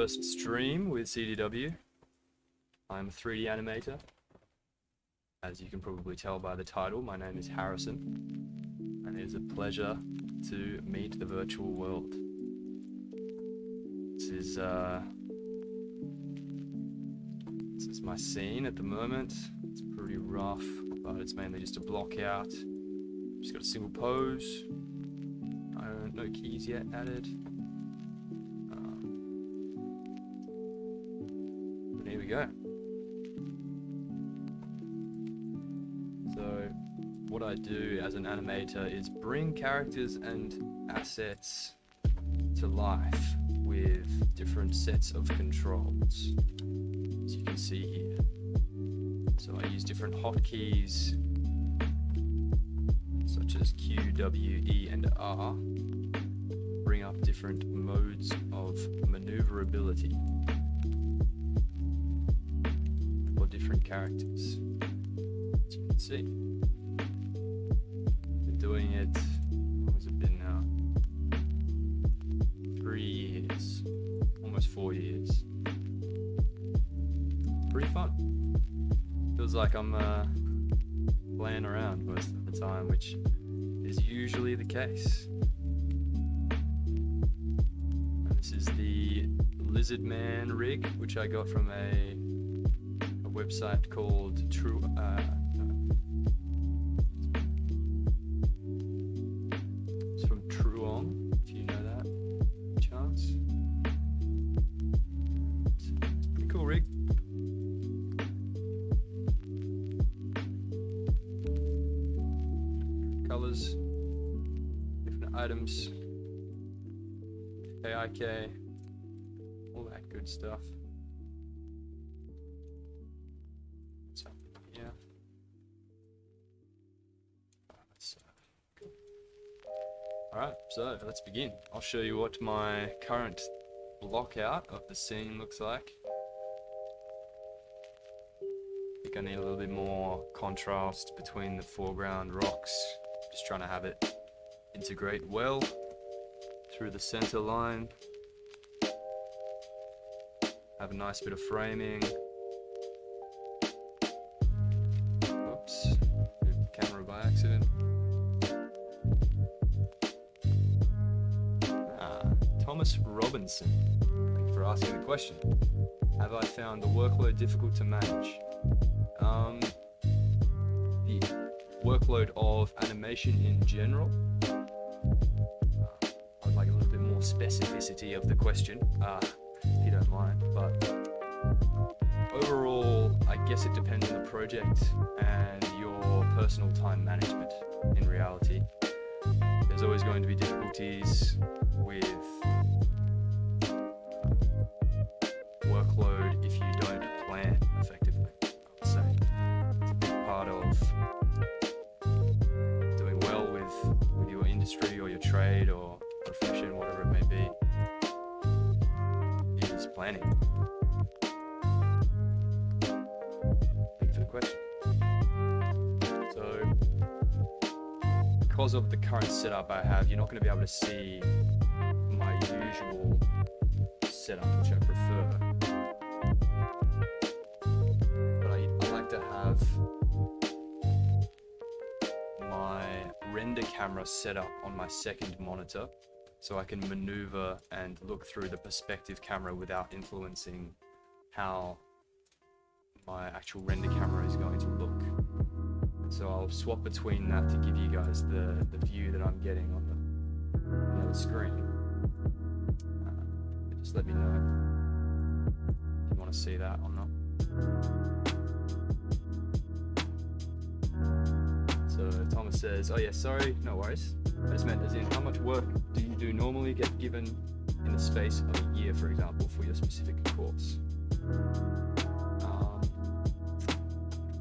first stream with CDW. I'm a 3D animator. As you can probably tell by the title, my name is Harrison, and it is a pleasure to meet the virtual world. This is my scene at the moment. It's pretty rough, but it's mainly just a block out. Just got a single pose. No keys yet added. But here we go. So what I do as an animator is bring characters and assets to life with different sets of controls, as you can see here. So I use different hotkeys such as Q, W, E, and R, bring up different modes of maneuverability for different characters. As you can see, been doing it, what has it been now? 3 years, almost 4 years. Pretty fun. Feels like I'm playing around most of the time, which is usually the case. And this is the Lizard Man rig, which I got from a website called it's from Truong, if you know that, chance. It's a pretty cool rig. Colors, different items, KIK, all that good stuff. What's up here? Alright, so let's begin. I'll show you what my current blockout of the scene looks like. I think I need a little bit more contrast between the foreground rocks. Just trying to have it integrate well through the center line. Have a nice bit of framing. Oops, camera by accident. Thomas Robinson, thank you for asking the question. Have I found the workload difficult to manage? The workload of animation in general. I'd like a little bit more specificity of the question, if you don't mind. But overall, I guess it depends on the project and your personal time management. In reality, there's always going to be difficulties with workload if you don't plan effectively, I would say. It's a big part of doing well with your industry or your trade or profession, whatever it may be, is planning. Thank you for the question. So, because of the current setup I have, you're not going to be able to see my usual setup, which I prefer. But I like to have my render camera set up on my second monitor so I can maneuver and look through the perspective camera without influencing how my actual render camera is going to look. So I'll swap between that to give you guys the view that I'm getting on the other screen. Just let me know if you want to see that or not. So Thomas says, oh yeah, sorry, no worries. I just meant as in, how much work do you do normally get given in the space of a year, for example, for your specific course?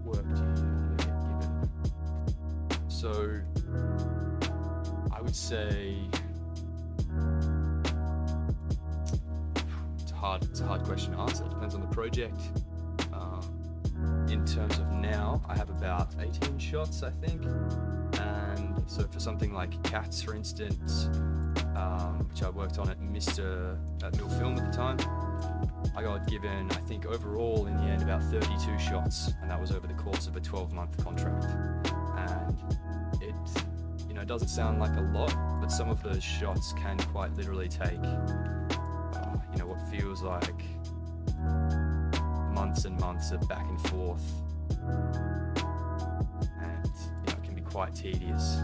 Work do you normally get given? So I would say it's a hard question to answer. It depends on the project. In terms of now, I have about 18 shots, I think. And so for something like Cats, for instance, which I worked on at Mill Film at the time, I got given, I think overall in the end, about 32 shots, and that was over the course of a 12-month contract. And it, you know, doesn't sound like a lot, but some of those shots can quite literally take, you know, what feels like months and months of back and forth, and you know, it can be quite tedious.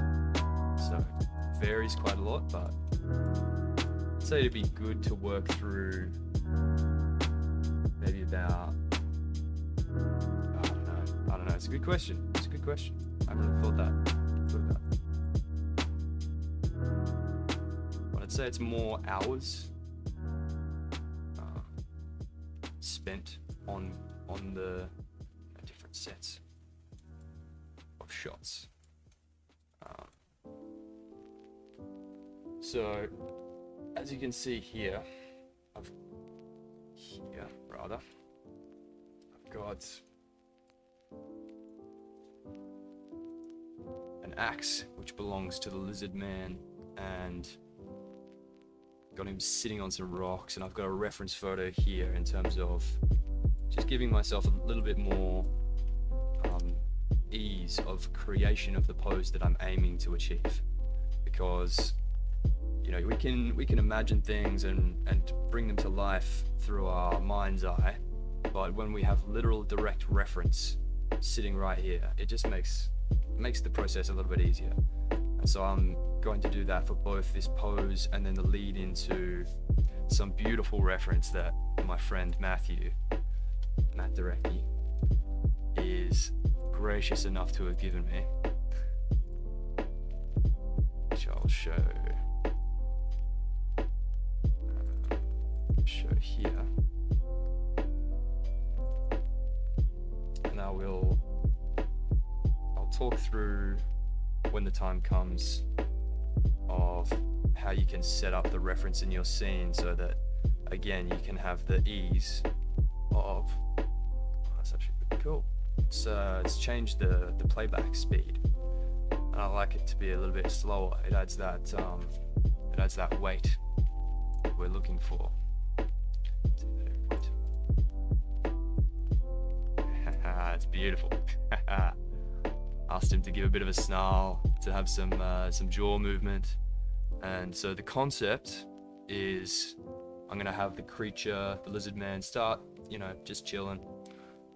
So it varies quite a lot, but I'd say it'd be good to work through maybe about, I don't know. It's a good question. It's a good question. I haven't really thought of that. But I'd say it's more hours spent on the different sets of shots. So as you can see here, I've got an axe which belongs to the lizard man, and got him sitting on some rocks, and I've got a reference photo here in terms of just giving myself a little bit more ease of creation of the pose that I'm aiming to achieve, because you know, we can imagine things and bring them to life through our mind's eye, but when we have literal direct reference sitting right here, it just makes the process a little bit easier. And so I'm going to do that for both this pose and then the lead into some beautiful reference that my friend Matt Directy, is gracious enough to have given me, which I'll show here, and I'll talk through when the time comes of how you can set up the reference in your scene so that again you can have the ease of, that's actually pretty cool. It's changed the playback speed, and I like it to be a little bit slower. It adds that weight that we're looking for. It's beautiful. Asked him to give a bit of a snarl, to have some jaw movement, and so the concept is I'm gonna have the creature, the lizard man, start, you know, just chilling,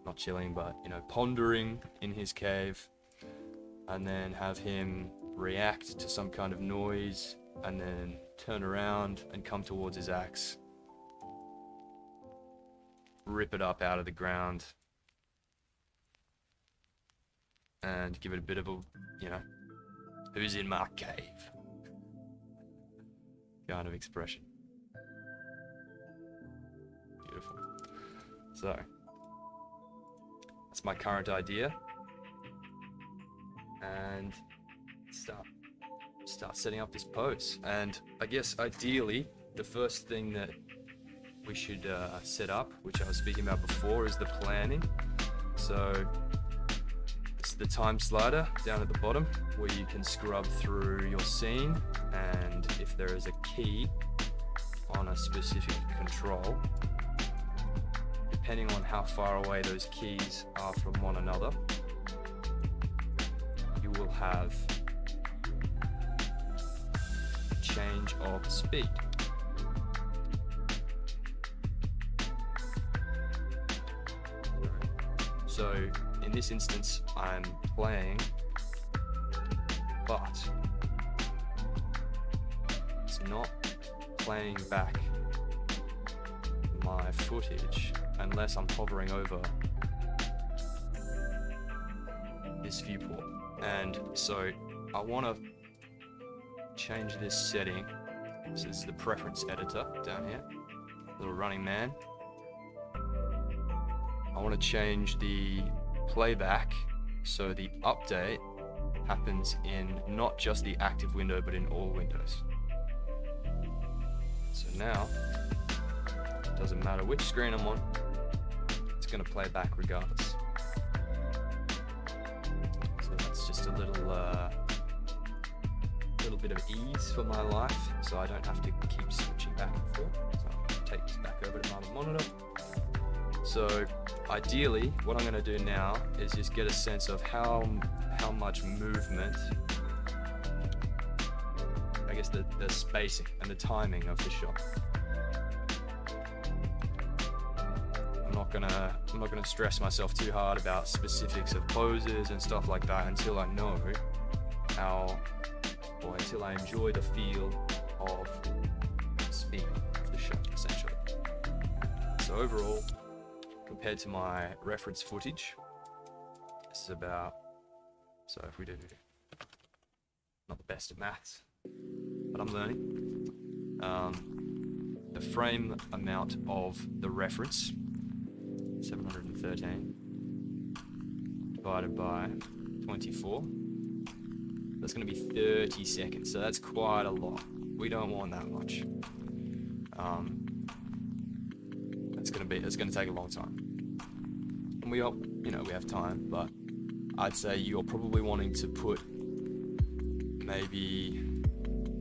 not chilling, but you know, pondering in his cave, and then have him react to some kind of noise, and then turn around and come towards his axe, rip it up out of the ground, and give it a bit of a, you know, who's in my cave kind of expression. Beautiful. So that's my current idea, and start setting up this pose. And I guess ideally the first thing that we should set up, which I was speaking about before, is the planning. So it's the time slider down at the bottom where you can scrub through your scene, and if there is a key on a specific control, depending on how far away those keys are from one another, you will have a change of speed. So in this instance, I'm playing, but it's not playing back my footage unless I'm hovering over this viewport. And so I want to change this setting. So this is the preference editor down here, little running man. I want to change the playback so the update happens in not just the active window but in all windows. So now it doesn't matter which screen I'm on, it's going to play back regardless. So that's just a little bit of ease for my life, so I don't have to keep switching back and forth. So take this back over to my monitor. So ideally, what I'm going to do now is just get a sense of how much movement, I guess the spacing and the timing of the shot. I'm not gonna stress myself too hard about specifics of poses and stuff like that until I know until I enjoy the feel of the speed of the shot, essentially. So overall, compared to my reference footage, this is about, so if we do, not the best at maths, but I'm learning. The frame amount of the reference, 713, divided by 24, that's going to be 30 seconds, so that's quite a lot. We don't want that much. It's going to take a long time. And we have time, but I'd say you're probably wanting to put maybe,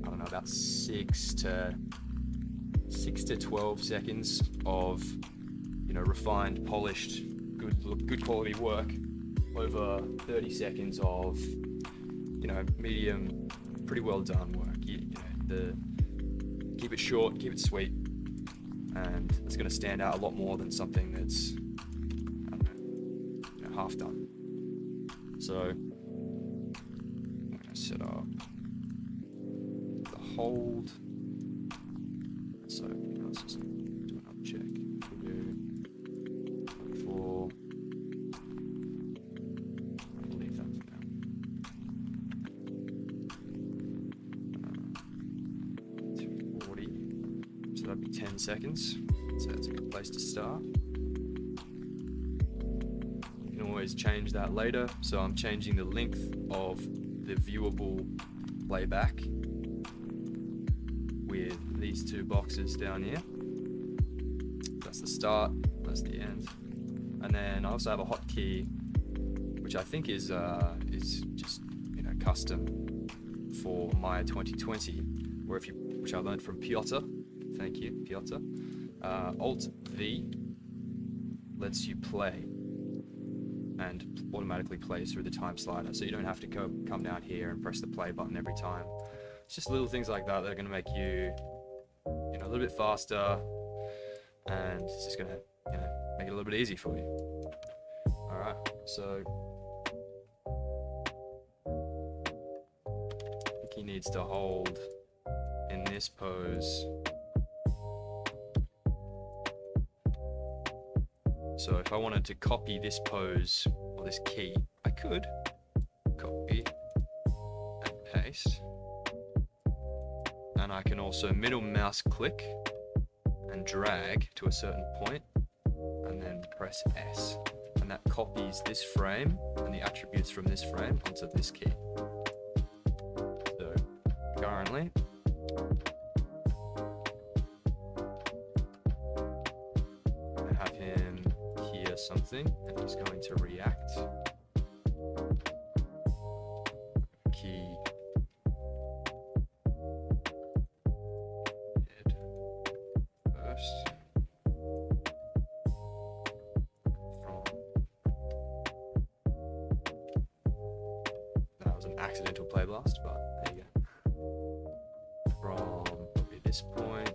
I don't know, about 6 to 12 seconds of, refined, polished, good quality work over 30 seconds of, medium, pretty well done work. Keep it short, keep it sweet, and it's going to stand out a lot more than something that's, I don't know, half done. So I'm going to set up the hold. So let's just do another check. We do 24. I'll leave that for now. 240. So that'd be 10 seconds. So that's a good place to start. You can always change that later. So I'm changing the length of the viewable playback with these two boxes down here. That's the start, that's the end. And then I also have a hotkey, which I think is just custom for Maya 2020, which I learned from Piotr. Thank you, Piotr. Alt V lets you play and automatically plays through the time slider, so you don't have to come down here and press the play button every time. It's just little things like that that are going to make you, a little bit faster, and it's just going to, make it a little bit easy for you. All right, so I think he needs to hold in this pose. So if I wanted to copy this pose or this key, I could copy and paste. And I can also middle mouse click and drag to a certain point and then press S. And that copies this frame and the attributes from this frame onto this key. So currently, I have him hear something and he's going to react. Key head first. That was an accidental play blast, but there you go. From probably this point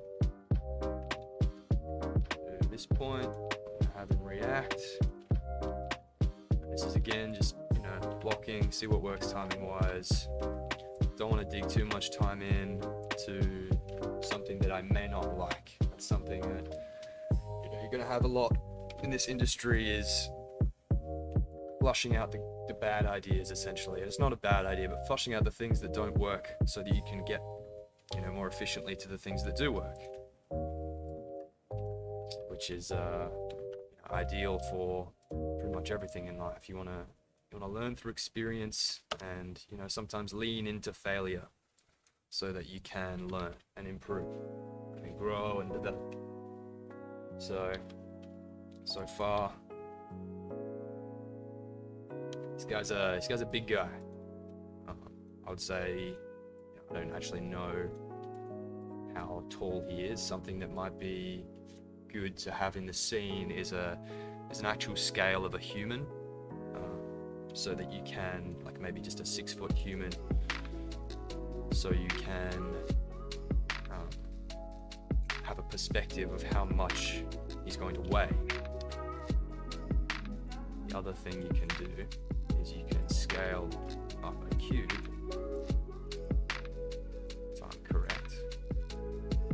to this point, have him react. And this is again just blocking, see what works timing wise. Don't want to dig too much time in to something that I may not like. That's something that you're going to have a lot in this industry, is flushing out the bad ideas, essentially. And it's not a bad idea, but flushing out the things that don't work so that you can get more efficiently to the things that do work, which is ideal for pretty much everything in life. You want to learn through experience, and sometimes lean into failure so that you can learn and improve and grow and develop. So far, this guy's a big guy. I would say I don't actually know how tall he is. Something that might be good to have in the scene is an actual scale of a human, so that you can, like maybe just a 6-foot human, so you can have a perspective of how much he's going to weigh. The other thing you can do is you can scale up a cube, if I'm correct.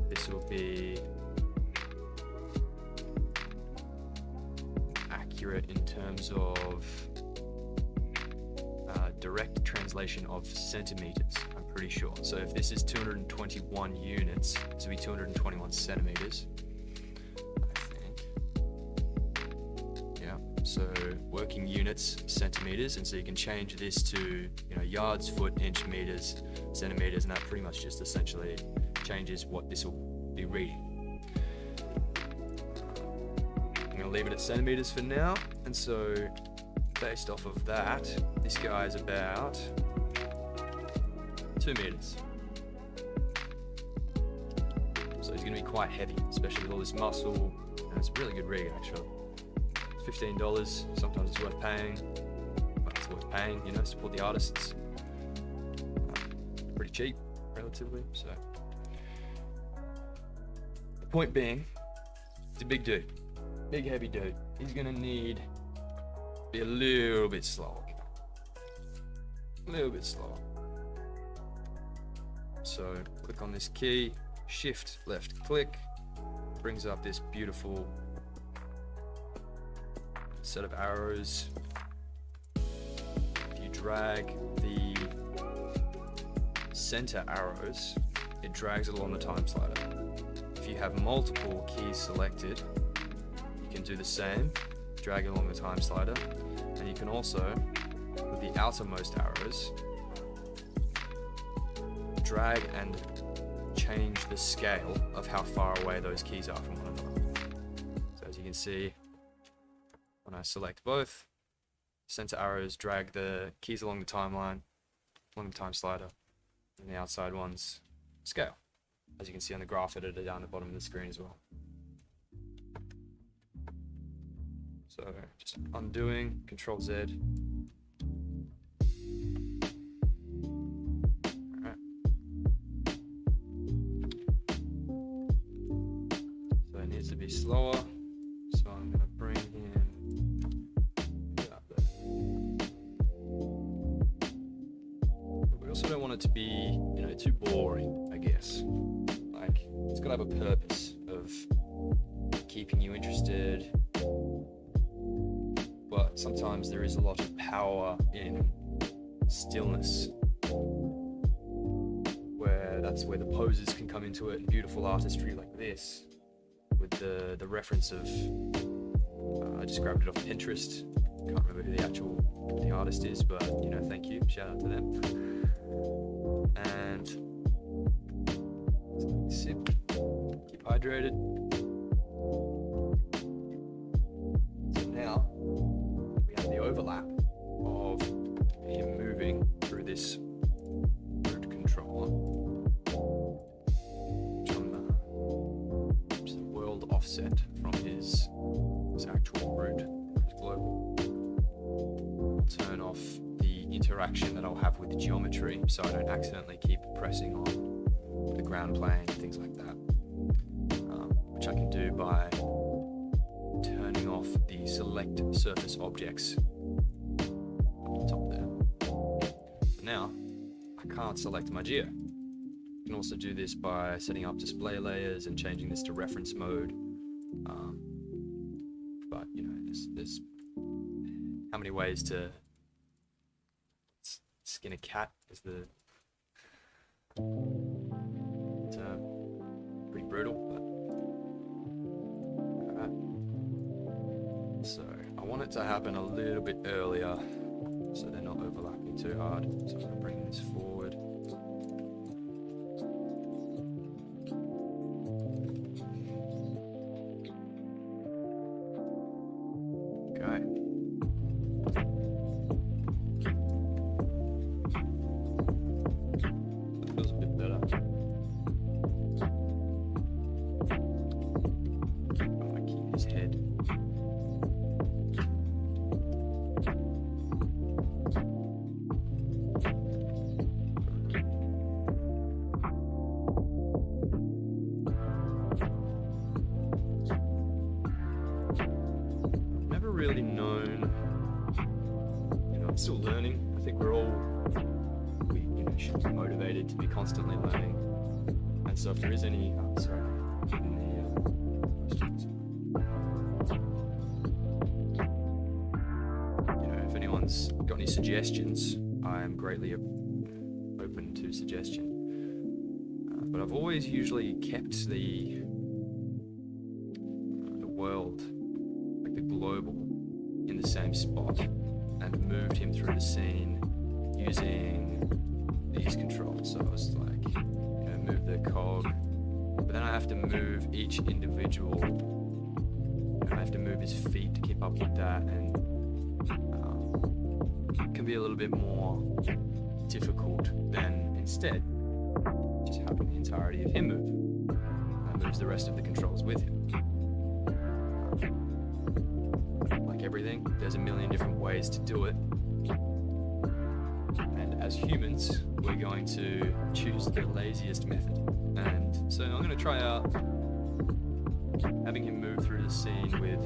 This will be accurate in terms of direct translation of centimeters, I'm pretty sure. So if this is 221 units, this will be 221 centimeters, I think. Yeah, so working units, centimeters, and so you can change this to, you know, yards, foot, inch, meters, centimeters, and that pretty much just essentially changes what this will be reading. I'm going to leave it at centimeters for now, and so based off of that, this guy is about 2 meters. So he's going to be quite heavy, especially with all this muscle, and it's a really good rig actually. It's $15, sometimes it's worth paying, but it's worth paying, you know, support the artists. Pretty cheap, relatively, so. The point being, it's a big dude, big heavy dude. He's going to need be a little bit slower. A little bit slower. So click on this key, shift left click, brings up this beautiful set of arrows. If you drag the center arrows, it drags it along the time slider. If you have multiple keys selected, you can do the same, drag it along the time slider. And you can also, with the outermost arrows, drag and change the scale of how far away those keys are from one another. So as you can see, when I select both, center arrows drag the keys along the timeline, along the time slider, and the outside ones scale. As you can see on the graph editor down the bottom of the screen as well. So just undoing, Control Z. Alright. So it needs to be slower. So I'm going to bring in up there. But we also don't want it to be, you know, too boring, I guess. Like, it's got to have a purpose of keeping you interested. But sometimes there is a lot of power in stillness, where that's where the poses can come into it, and beautiful artistry like this, with the reference of, I just grabbed it off Pinterest, can't remember who the artist is, but you know, thank you, shout out to them. And sip, keep hydrated. So now, the overlap of him moving through this root controller, which is a world offset from his actual root, his global. I'll turn off the interaction that I'll have with the geometry, so I don't accidentally keep pressing on the ground plane and things like that, which I can do by turning off the select surface objects on the top there. So now I can't select my geo. You can also do this by setting up display layers and changing this to reference mode. But you know, there's how many ways to skin a cat is the term. Pretty brutal, but so I want it to happen a little bit earlier so they're not overlapping too hard. So I'm going to bring this forward. Okay. That feels a bit better. Oh, I still learning. I think we should be motivated to be constantly learning. And so if there is any, if anyone's got any suggestions, I am greatly open to suggestion. But I've always usually kept the world, like the global, in the same spot and moved him through the scene using these controls. So I was like, move the cog, but then I have to move each individual. I have to move his feet to keep up with that, and it can be a little bit more difficult than instead just having the entirety of him move. And moves the rest of the controls with him. Like everything, there's a million different ways to do it. And as humans, we're going to choose the laziest method. And so I'm going to try out having him move through the scene with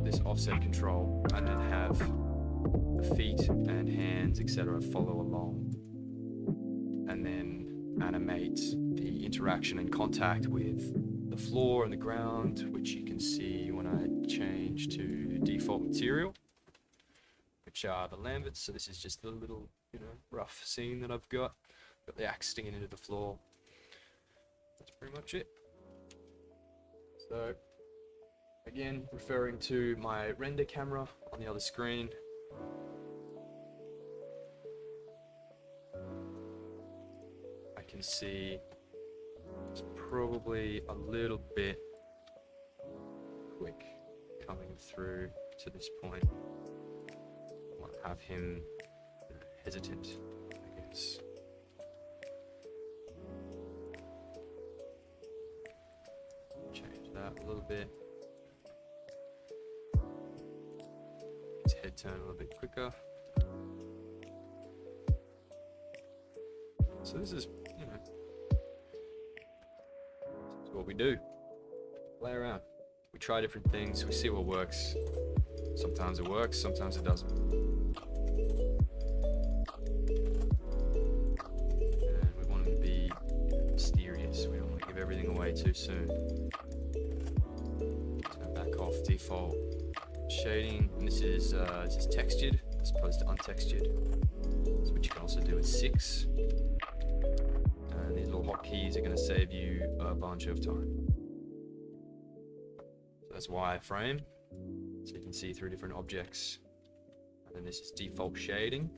this offset control, and then have the feet and hands, etc. follow along, and then animate the interaction and contact with the floor and the ground, which you can see when I change to default material, which are the Lamberts. So this is just the little, rough scene that I've got. Got the axe stinging into the floor. That's pretty much it. So, again, referring to my render camera on the other screen. I can see it's probably a little bit quick coming through to this point. I might have him hesitant, I guess. Change that a little bit. His head turn a little bit quicker. So this is, this is what we do. Play around. We try different things, we see what works. Sometimes it works, sometimes it doesn't. And we want to be mysterious. We don't want to give everything away too soon. Turn back off default shading. And this is textured as opposed to untextured. So what you can also do with 6. And these little hotkeys are going to save you a bunch of time. So that's wireframe, so you can see through different objects. And then this is default shading.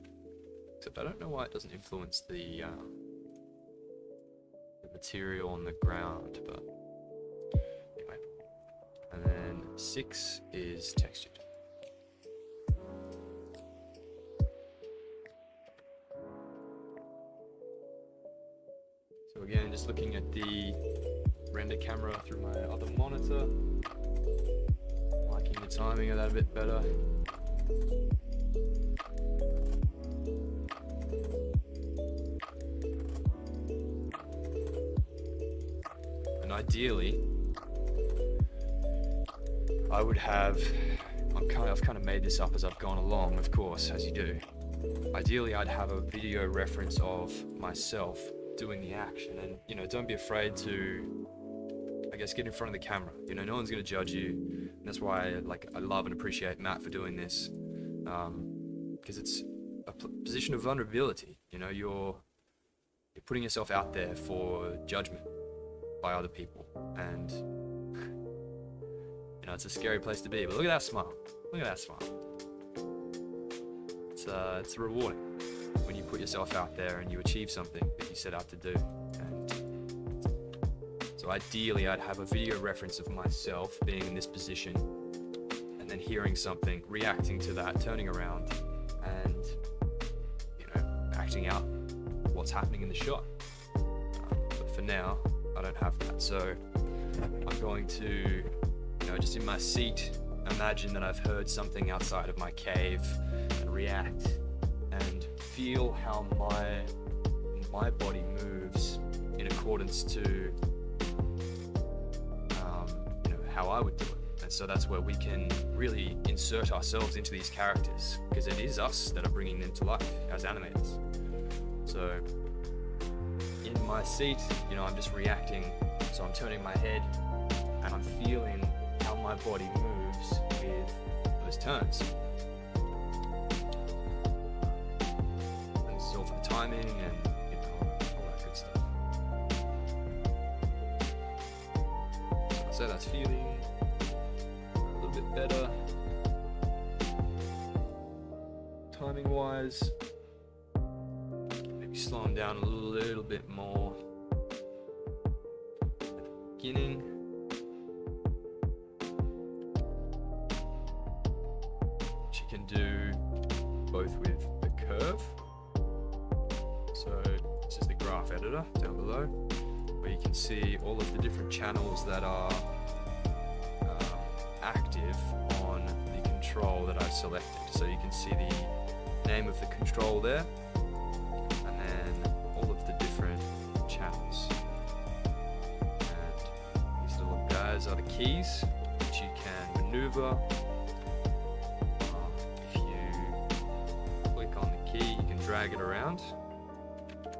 Except I don't know why it doesn't influence the material on the ground, but anyway. And then 6 is textured. So again, just looking at the render camera through my other monitor, liking the timing of that a bit better. And ideally, I would have, I've kind of made this up as I've gone along, of course, as you do. Ideally, I'd have a video reference of myself doing the action, and don't be afraid to, I guess, get in front of the camera. No one's going to judge you, and that's why I love and appreciate Matt for doing this, because it's a position of vulnerability. You're putting yourself out there for judgment by other people, and it's a scary place to be. But look at that smile. Look at that smile. It's rewarding when you put yourself out there and you achieve something that you set out to do. And so ideally, I'd have a video reference of myself being in this position, and then hearing something, reacting to that, turning around, and acting out what's happening in the shot. But for now, I don't have that. So I'm going to, just in my seat, imagine that I've heard something outside of my cave, and react and feel how my body moves in accordance to how I would do it. And so that's where we can really insert ourselves into these characters, because it is us that are bringing them to life as animators. So in my seat, you know, I'm just reacting. So I'm turning my head and I'm feeling how my body moves with those turns. And this is all for the timing and, you know, all that good stuff. So that's feeling a little bit better. Timing wise, maybe slow them down a little bit more at the beginning. Which you can do both with the curve. So this is the graph editor down below, where you can see all of the different channels that are active on the control that I've selected. So you can see the name of the control there, and then all of the different channels. And these little guys are the keys which you can maneuver. If you click on the key, you can drag it around,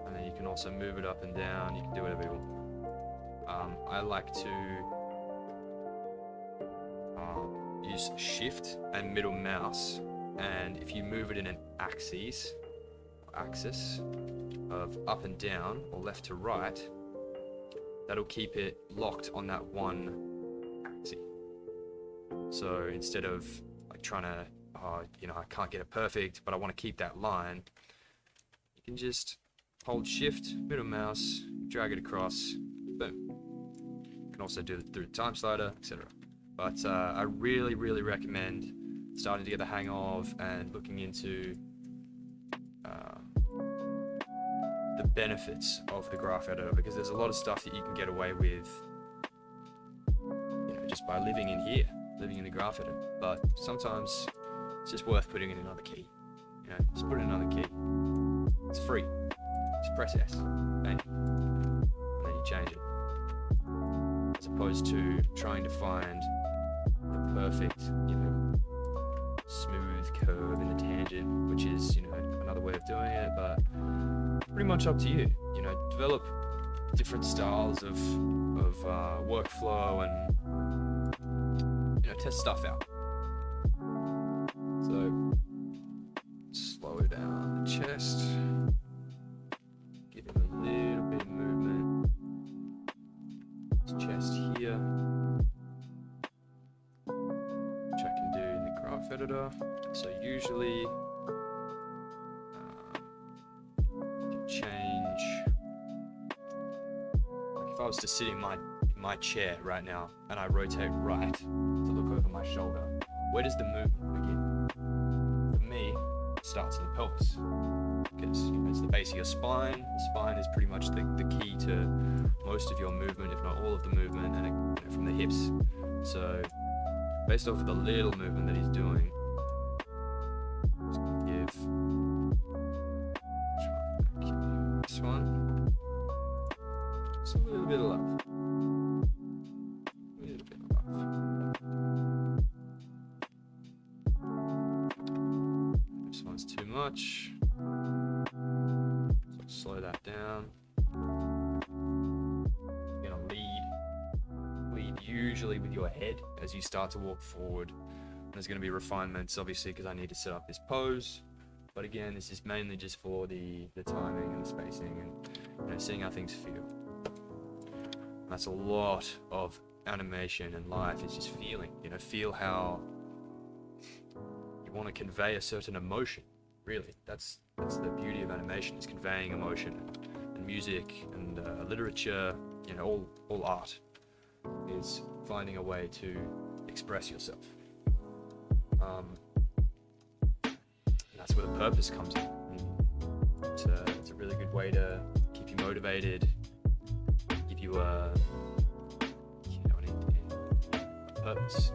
and then you can also move it up and down. You can do whatever you want. I like to use shift and middle mouse, and if you move it in an axis of up and down or left to right, that'll keep it locked on that one axis. So instead of like trying to, you know, I can't get it perfect, but I want to keep that line, you can just hold shift, middle mouse, drag it across, boom. You can also do it through the time slider, etc. But I really, really recommend starting to get the hang of and looking into the benefits of the graph editor, because there's a lot of stuff that you can get away with, you know, just by living in here, living in the graph editor. But sometimes it's just worth putting in another key. You know, just put in another key. It's free. Just press S, bang, and then you change it. As opposed to trying to find the perfect, you know, smooth curve in the tangent, which is, you know, another way of doing it, but pretty much up to you. You know, develop different styles of workflow and, you know, test stuff out. So slow down the chest, give him a little bit of movement. His chest here, which I can do in the graph editor. So usually you can change, like if I was to sit in my chair right now and I rotate right to look over my shoulder, where does the movement begin? For me, it starts in the pelvis, because, you know, it's the base of your spine. The spine is pretty much the key to most of your movement, if not all of the movement, and, you know, from the hips. So based off of the little movement that he's doing, I'm just gonna give this one just a little bit of love. A little bit of love. This one's too much. So slow that down. You're gonna lead usually with your head as you start to walk forward. There's going to be refinements, obviously, because I need to set up this pose. But again, this is mainly just for the timing and the spacing and, you know, seeing how things feel. That's a lot of animation and life, is just feeling. You know, feel how you want to convey a certain emotion. Really, that's the beauty of animation, is conveying emotion, and music and literature. You know, all art is finding a way to express yourself. And that's where the purpose comes in. It's a really good way to keep you motivated, give you a purpose.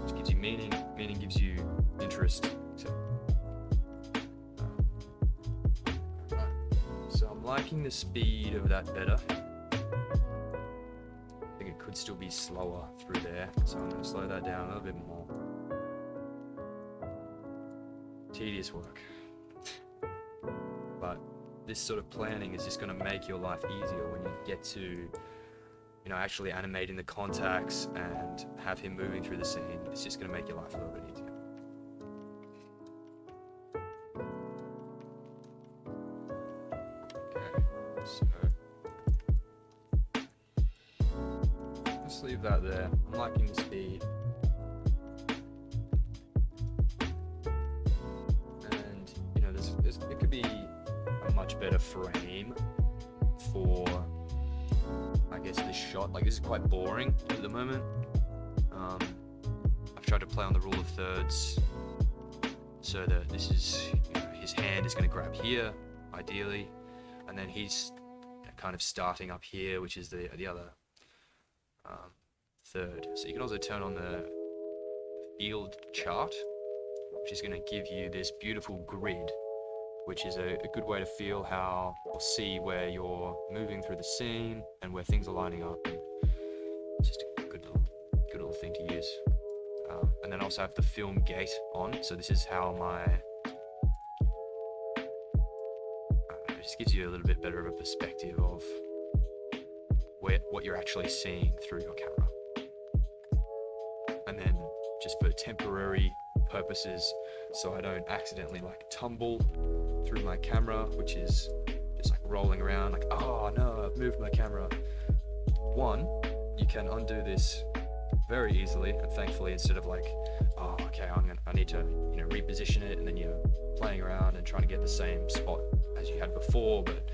Which gives you meaning. Meaning gives you interest. So I'm liking the speed of that better. I think it could still be slower through there, so I'm going to slow that down a little bit more. Tedious work. But this sort of planning is just going to make your life easier when you get to, you know, actually animating the contacts and have him moving through the scene. It's just going to make your life a little bit easier. Okay, so let's leave that there. I'm liking the speed. And, you know, it could be a much better frame for, I guess, this shot. Like, this is quite boring at the moment. I've tried to play on the rule of thirds so that this is, you know, his hand is going to grab here, ideally, and then he's, you know, kind of starting up here, which is the other third. So you can also turn on the field chart, which is going to give you this beautiful grid, which is a good way to feel how, or see where you're moving through the scene and where things are lining up. It's just a good little thing to use. And then I also have the film gate on, so this is how it just gives you a little bit better of a perspective of what you're actually seeing through your camera. And then just for temporary purposes, so I don't accidentally like tumble through my camera, which is just like rolling around like, oh no, I've moved my camera. One, you can undo this very easily, and thankfully, instead of like, oh okay, I need to, you know, reposition it, and then you're playing around and trying to get the same spot as you had before, but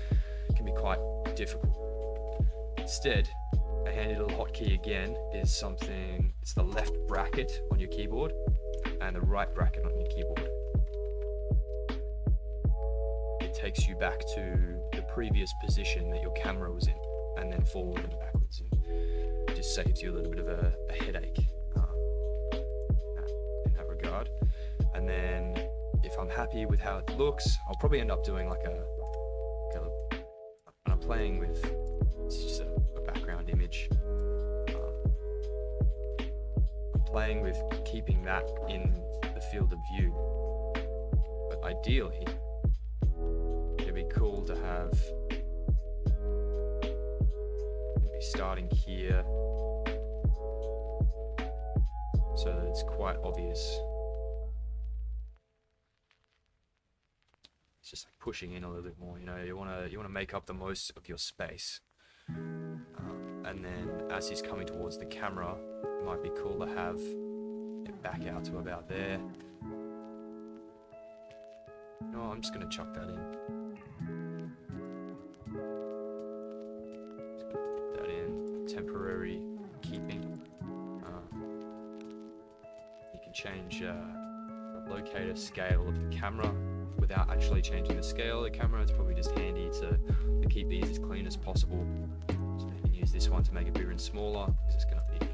it can be quite difficult. Instead, a handy little hotkey again is something, it's the left bracket on your keyboard and the right bracket on your keyboard. It takes you back to the previous position that your camera was in, and then forward and backwards, and it just saves you a little bit of a headache in that regard. And then if I'm happy with how it looks, I'll probably end up doing like when I'm playing with, it's just a background image. I'm playing with keeping that in the field of view, but ideally it'd be cool to have maybe starting here so that it's quite obvious. It's just like pushing in a little bit more, you know, you want to make up the most of your space. And then as he's coming towards the camera, it might be cool to have it back out to about there. No, I'm just going to chuck that in. Just gonna put that in, temporary keeping. You can change the locator scale of the camera without actually changing the scale of the camera. It's probably just handy to keep these as clean as possible. So you can use this one to make it bigger and smaller, because it's going to be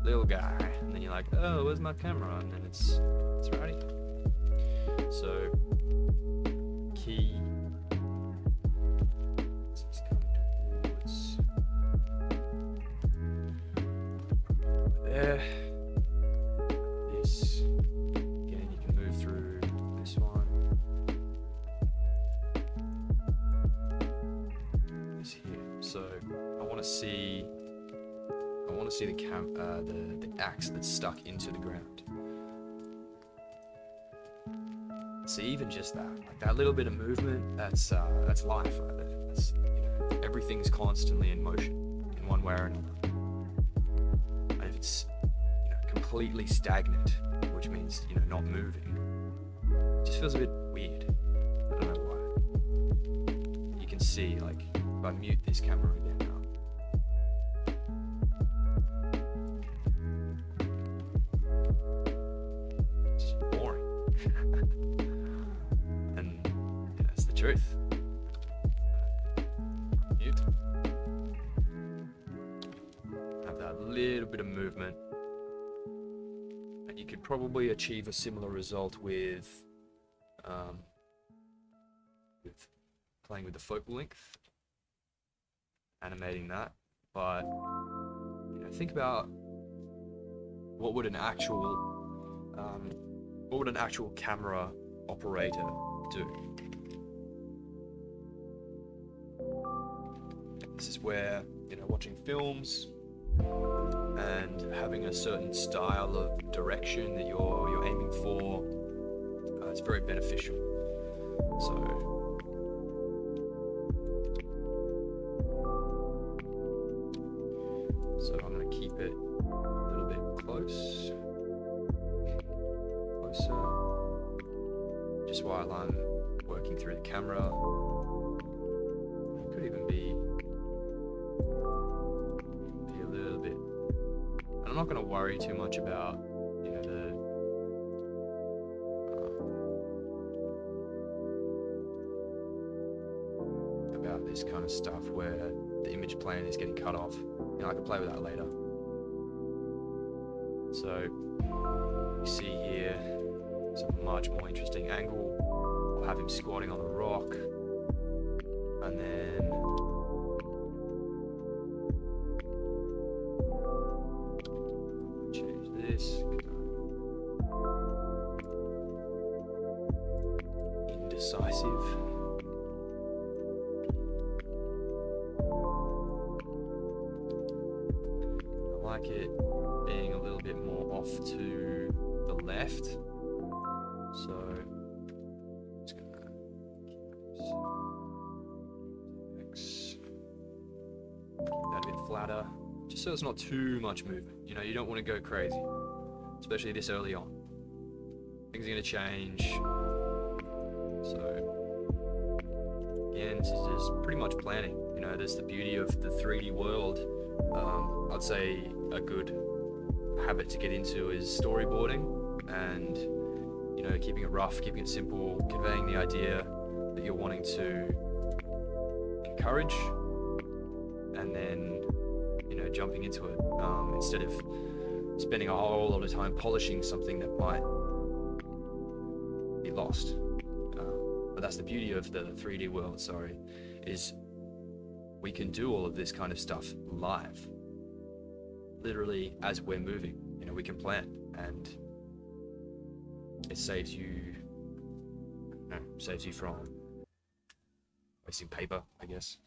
a little guy. And then you're like, oh, where's my camera? And then it's ready. So, key. This is coming towards there. This. Again, you can move through this one. This here. So I want to see the axe that's stuck into the ground. So even just that, like that little bit of movement, that's life right there. That's, you know, everything's constantly in motion in one way or another. And if it's, you know, completely stagnant, which means, you know, not moving, it just feels a bit weird. I don't know why. You can see, like, if I mute this camera again now, it's just boring. And that's the truth. Mute. Have that little bit of movement. And you could probably achieve a similar result with playing with the focal length, animating that, but you know, think about what would an actual camera operator do? This is where, watching films and having a certain style of direction that you're aiming for, it's very beneficial. So I'm going to keep it a little bit closer, just while I'm working through the camera. It could even be a little bit. I'm not going to worry too much about, about this kind of stuff where the image plane is getting cut off. I can play with that later. So you see here, it's a much more interesting angle. I'll have him squatting on the rock, and then change this. Indecisive. I like it being a little bit more off to the left. So just gonna keep that a bit flatter, just so it's not too much movement. You don't want to go crazy, especially this early on. Things are gonna change. So again, this is just pretty much planning. There's the beauty of the 3D world. I'd say a good habit to get into is storyboarding, and keeping it rough, keeping it simple, conveying the idea that you're wanting to encourage, and then jumping into it, instead of spending a whole lot of time polishing something that might be lost. But that's the beauty of the 3D world, is we can do all of this kind of stuff live, literally as we're moving. We can plan, and it saves you from wasting paper, I guess.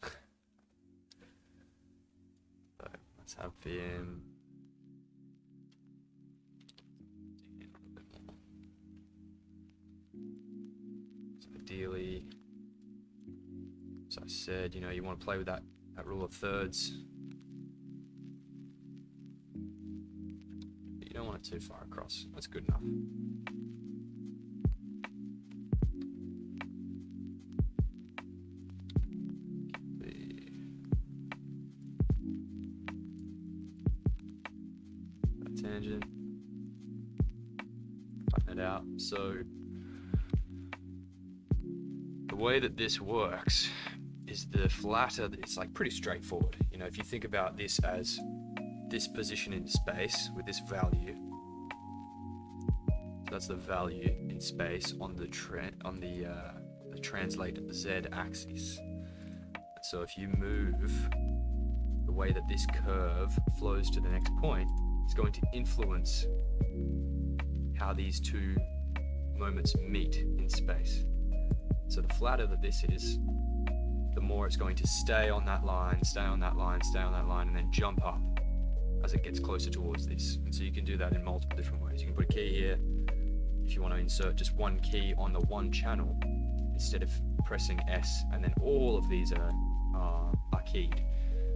So let's have him. So ideally, as I said, you want to play with that rule of thirds. But you don't want it too far across. That's good enough. That tangent. Flatten it out. So the way that this works is the flatter, it's like pretty straightforward. If you think about this as this position in space with this value, so that's the value in space on the translate z-axis. So if you move, the way that this curve flows to the next point is going to influence how these two moments meet in space. So the flatter that this is, the more it's going to stay on that line, stay on that line, stay on that line, and then jump up as it gets closer towards this. And so you can do that in multiple different ways. You can put a key here if you want to insert just one key on the one channel instead of pressing S, and then all of these are keyed,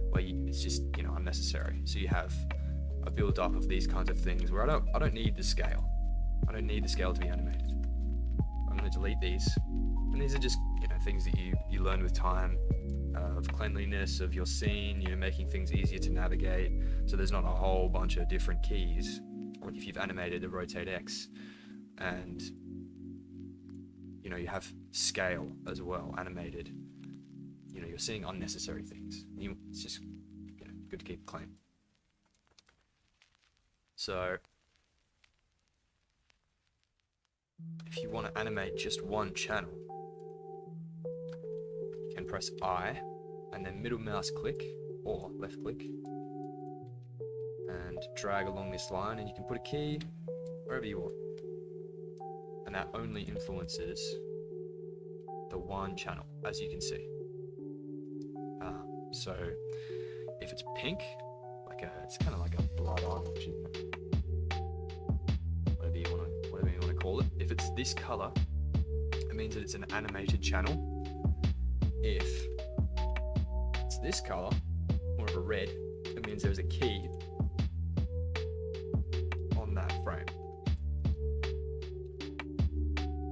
where it's just unnecessary. So you have a build up of these kinds of things where I don't need the scale. I don't need the scale to be animated. I'm going to delete these, and these are just things that you learn with time, of cleanliness of your scene, making things easier to navigate, so there's not a whole bunch of different keys. Like if you've animated a rotate X, and you have scale as well animated, you're seeing unnecessary things. It's just good to keep it clean. So if you want to animate just one channel, you can press I and then middle mouse click or left click, drag along this line, and you can put a key wherever you want. And that only influences the one channel, as you can see. So if it's pink, it's kind of like a blood orange, whatever you want to call it. If it's this color, it means that it's an animated channel. If it's this color, more of a red, it means there's a key on that frame.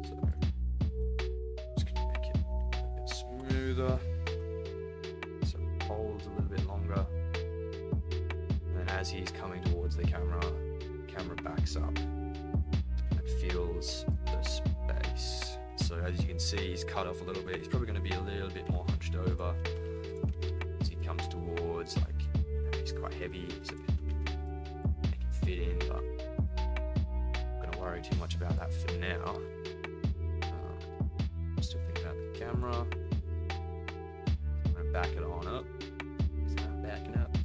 So just gonna make it a bit smoother, so it holds a little bit longer. And then as he's coming towards the camera backs up and feels the space. So as you can see, he's cut off a little bit. He's probably going to be a little bit more hunched over as he comes towards. He's quite heavy, so he can fit in, but I'm not going to worry too much about that for now. Still thinking about the camera. I'm going to back it on up. It's not backing up.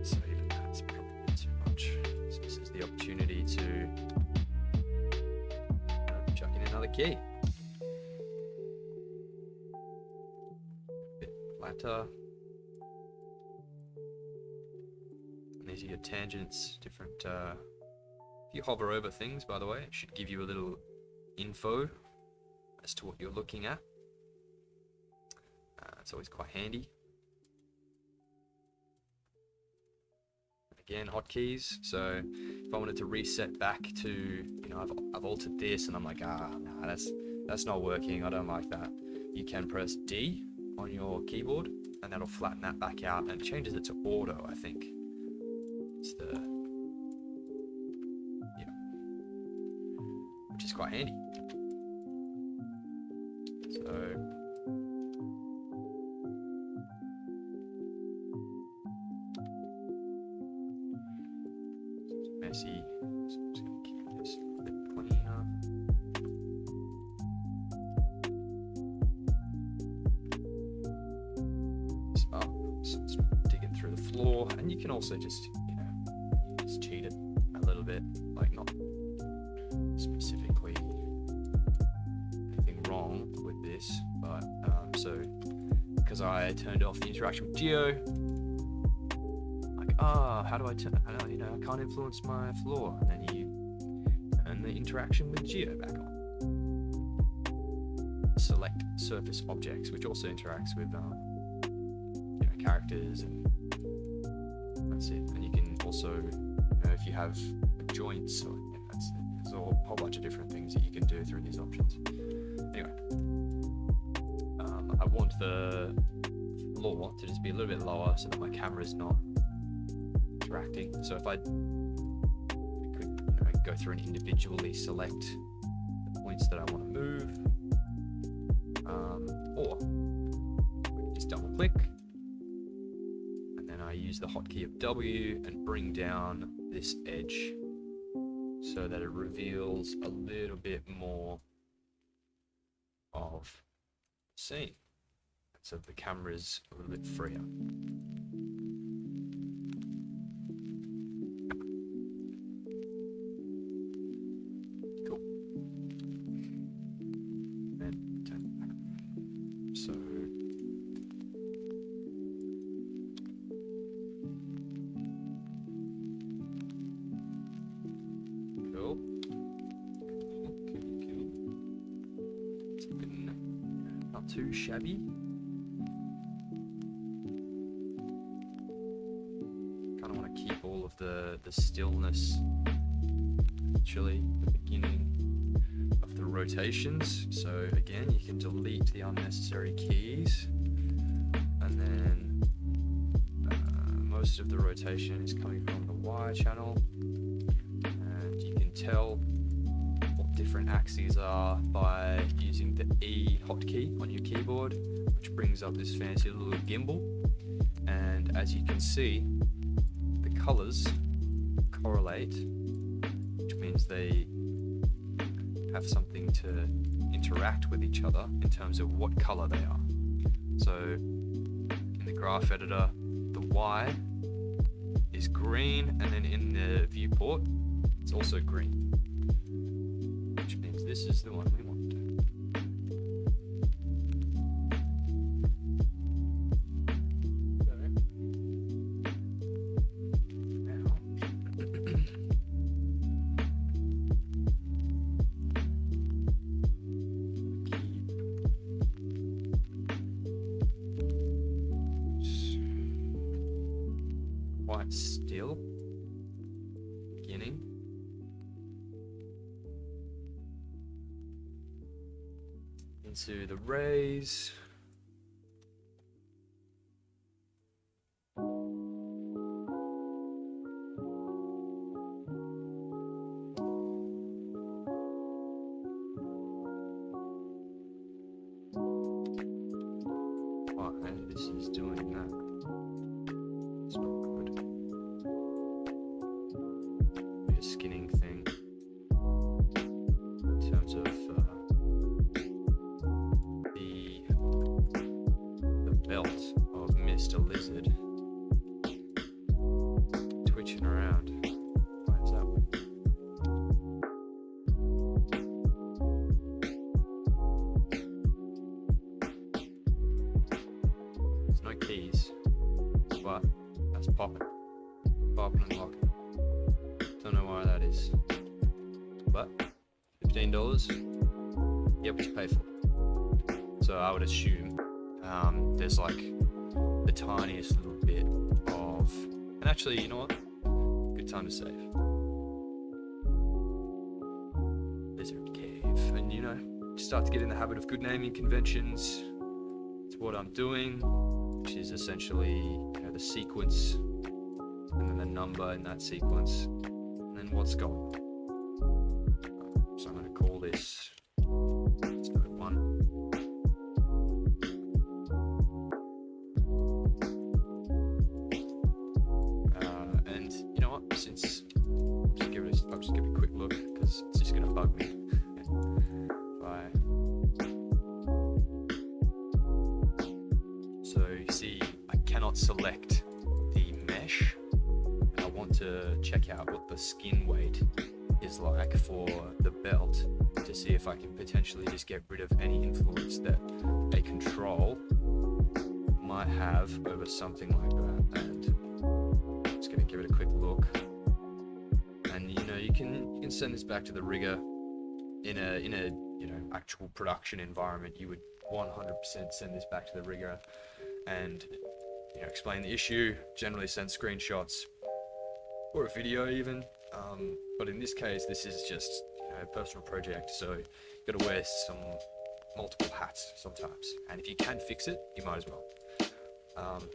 So even that's probably too much. So this is the opportunity to chuck in another key. A bit flatter. And these are your tangents, different. If you hover over things, by the way, it should give you a little info as to what you're looking at. It's always quite handy. Again, hotkeys. So if I wanted to reset back to, I've altered this and I'm like, nah, that's not working. I don't like that. You can press D on your keyboard and that'll flatten that back out and it changes it to auto, I think. It's which is quite handy. So messy, so I'm just going to keep this a bit cleaner. This up, so it's digging through the floor, and you can also just, just cheat it a little bit, not specifically anything wrong with this, but so because I turned off the interaction with Geo. How do I turn? I can't influence my floor, and then you turn the interaction with Geo back on. Select surface objects, which also interacts with characters, and that's it. And you can also, if you have joints, or there's a whole bunch of different things that you can do through these options. Anyway, I want the floor to just be a little bit lower so that my camera is not interacting. So if I could go through and individually select the points that I want to move, or we can just double click, and then I use the hotkey of W and bring down this edge so that it reveals a little bit more of the scene, so the camera is a little bit freer. Too shabby. Kind of want to keep all of the stillness, actually, the beginning of the rotations. So again, you can delete the unnecessary keys, and then most of the rotation is coming from the Y channel, and you can tell different axes are by using the E hotkey on your keyboard, which brings up this fancy little gimbal. And as you can see, the colors correlate, which means they have something to interact with each other in terms of what color they are. So in the graph editor, the Y is green, and then in the viewport, it's also green, which means this is the one we want. Quite still. Beginning. Into the rays. Oh, and this is doing that. It's not good. Maybe a skinning thing in terms of the belt of Mr. Lizard twitching around. Finds that one. There's no keys, but that's popping and locking. Don't know why that is, but $15. Yep, what you pay for. So I would assume there's like the tiniest little bit of, and actually, you know what? Good time to save. Lizard Cave, and you know, start to get in the habit of good naming conventions. It's what I'm doing, which is essentially, you know, the sequence, and then the number in that sequence, and then what's going on. So I'm going to call this node 1. And you know what? Since I'll just give it a quick look because it's just going to bug me. So you see, I cannot select the mesh, and I want to check out what the skin weight is like for the belt to see if I can potentially just get rid of any influence that a control might have over something like that. And I'm just going to give it a quick look, and you know, you can send this back to the rigger in a you know, actual production environment. You would 100% send this back to the rigger and, you know, explain the issue, generally send screenshots or a video even, but in this case this is just, you know, a personal project, so you've got to wear multiple hats sometimes, and if you can fix it, you might as well.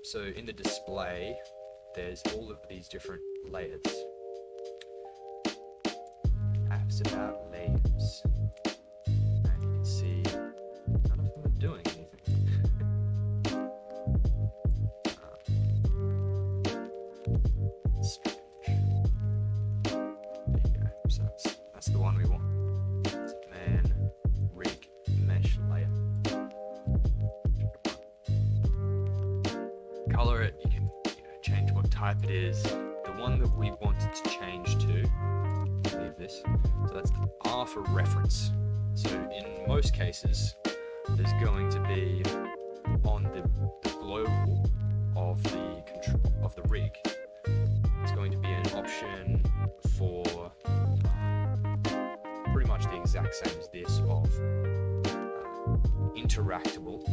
So in the display there's all of these different layers. Apps about layers, and you can see none of them are doing anything. Strange. There you go. So that's the one we want. It's man rig mesh layer. Color it. You can, you know, change what type it is. The one that we wanted to change to, leave this. So that's the R for reference. So in most cases, there's going to be on the global of the rig. It's going to be an option for pretty much the exact same as this of interactable.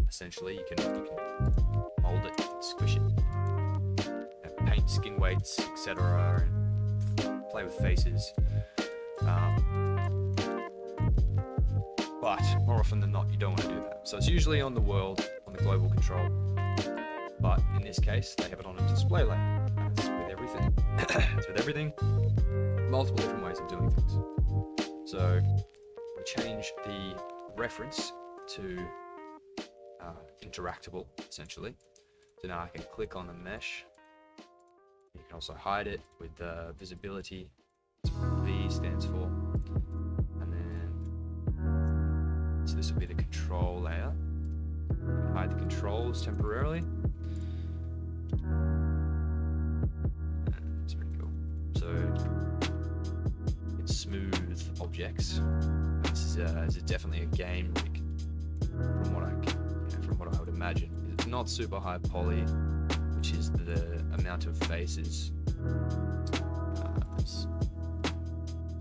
Essentially, you can mold it, squish it, paint skin weights, etc., and play with faces. But more often than not, you don't want to do that. So it's usually on the world, on the global control. But in this case, they have it on a display layer. It's with everything. It's with everything. Multiple different ways of doing things. So we change the reference to interactable, essentially. So now I can click on the mesh. You can also hide it with visibility. That's what V stands for. And then this will be the control layer. Hide the controls temporarily. It's pretty cool. So it's smooth objects. This is definitely a game rig from what I would imagine. It's not super high poly, which is the amount of faces. There's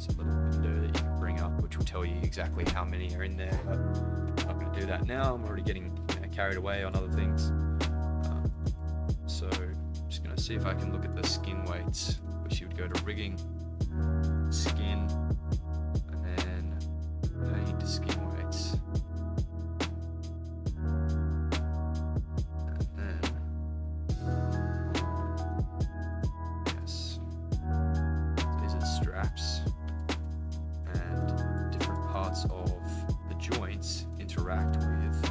a little window that you can bring up, which will tell you exactly how many are in there. But I'm not going to do that now. I'm already getting carried away on other things. So I'm just going to see if I can look at the skin weights, which you would go to rigging, skin, and then paint skin weights. And then, yes, these are the straps, and different parts of the joints interact with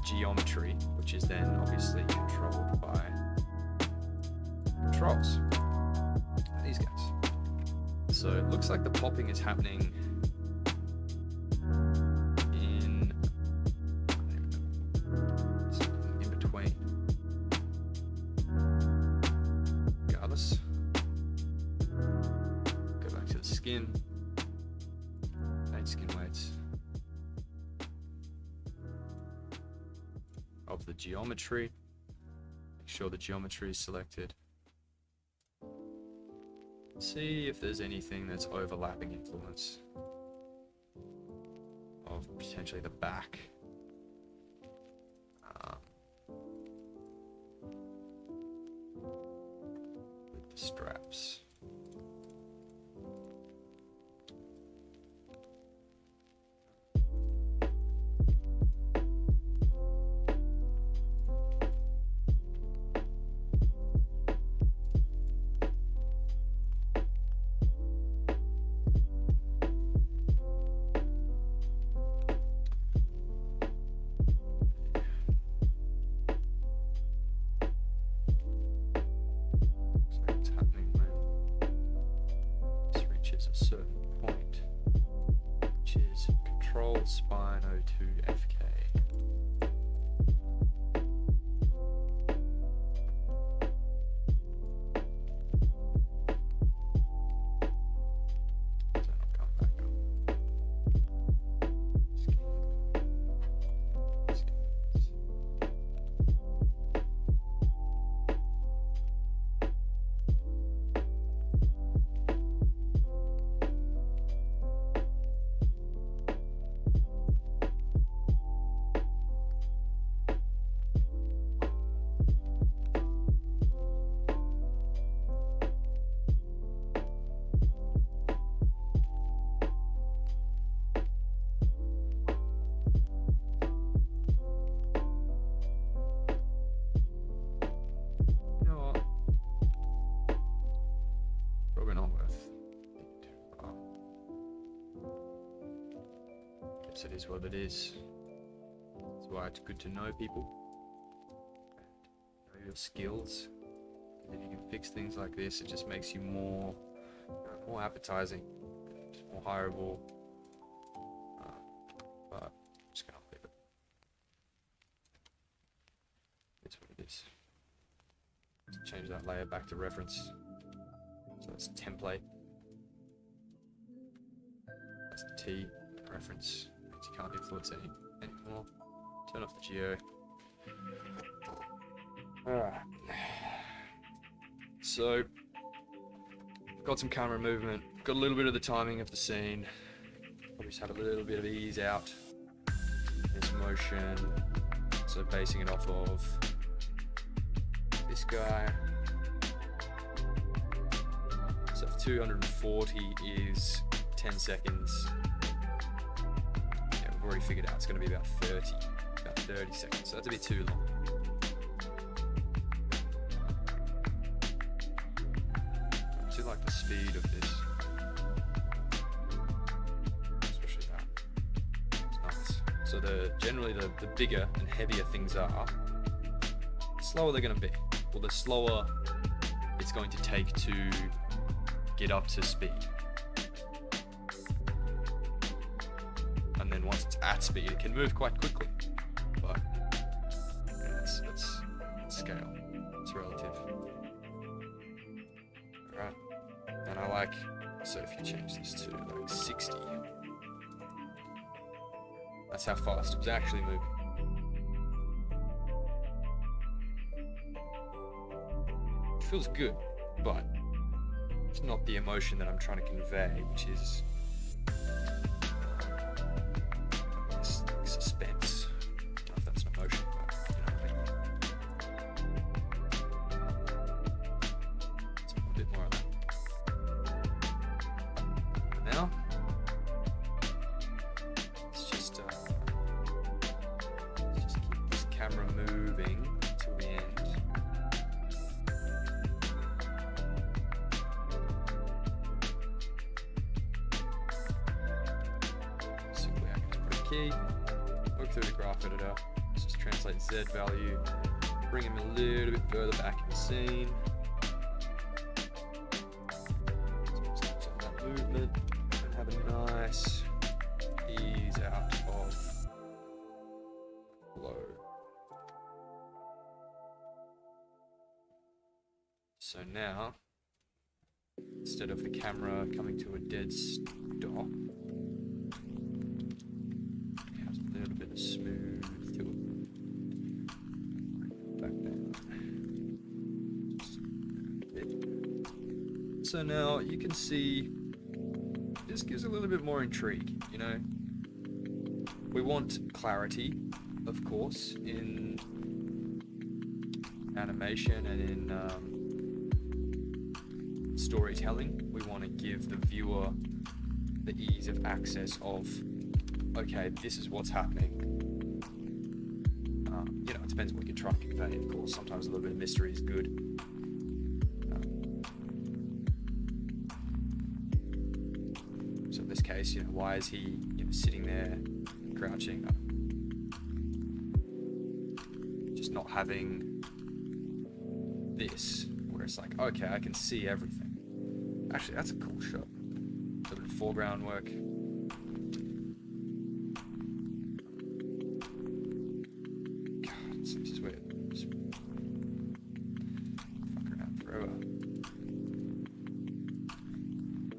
geometry, which is then obviously controlled by controls. These guys. So it looks like the popping is happening in between. Regardless. Go back to the skin. Paint skin weights. Of the geometry. Make sure the geometry is selected. See if there's anything that's overlapping influence of potentially the back. With the straps. A certain point, which is control spine 02 FK. So I'll come back up. It is what it is. That's why it's good to know people, know your skills. If you can fix things like this, it just makes you more appetizing, more hireable. But I'm just gonna leave it. It's what it is. Let's change that layer back to reference. So that's template. That's the T reference. You can't influence anymore. Turn off the geo. Alright. So, got some camera movement, got a little bit of the timing of the scene. Probably just had a little bit of ease out. This motion. So basing it off of this guy. So if 240 is 10 seconds. I've already figured out it's going to be about 30 seconds, so that's a bit too long. I do like the speed of this, especially that. It's nice. So generally the bigger and heavier things are, the slower they're going to be. Well, the slower it's going to take to get up to speed. And then once it's at speed, it can move quite quickly. But yeah, it's scale. It's relative. Alright. And I like, so if you change this to like 60, that's how fast it was actually moving. It feels good, but it's not the emotion that I'm trying to convey, which is this like, suspense. I don't know if that's an emotion, but you know what I mean. It's a bit more of that. And now, let's just keep this camera moving till the end. Key, work through the graph editor, let's just translate Z value, bring him a little bit further back in the scene. So just on that movement and have a nice ease out of flow. So now, instead of the camera coming to a dead stop, smooth to it. Back down. Just a bit. So now you can see this gives a little bit more intrigue, you know. We want clarity, of course, in animation and in storytelling. We want to give the viewer the ease of access of, okay, this is what's happening. You know, it depends what you're trying to convey, of course. Sometimes a little bit of mystery is good. So in this case, you know, why is he, you know, sitting there crouching? Just not having this, where it's like, okay, I can see everything. Actually, that's a cool shot. A little bit of foreground work.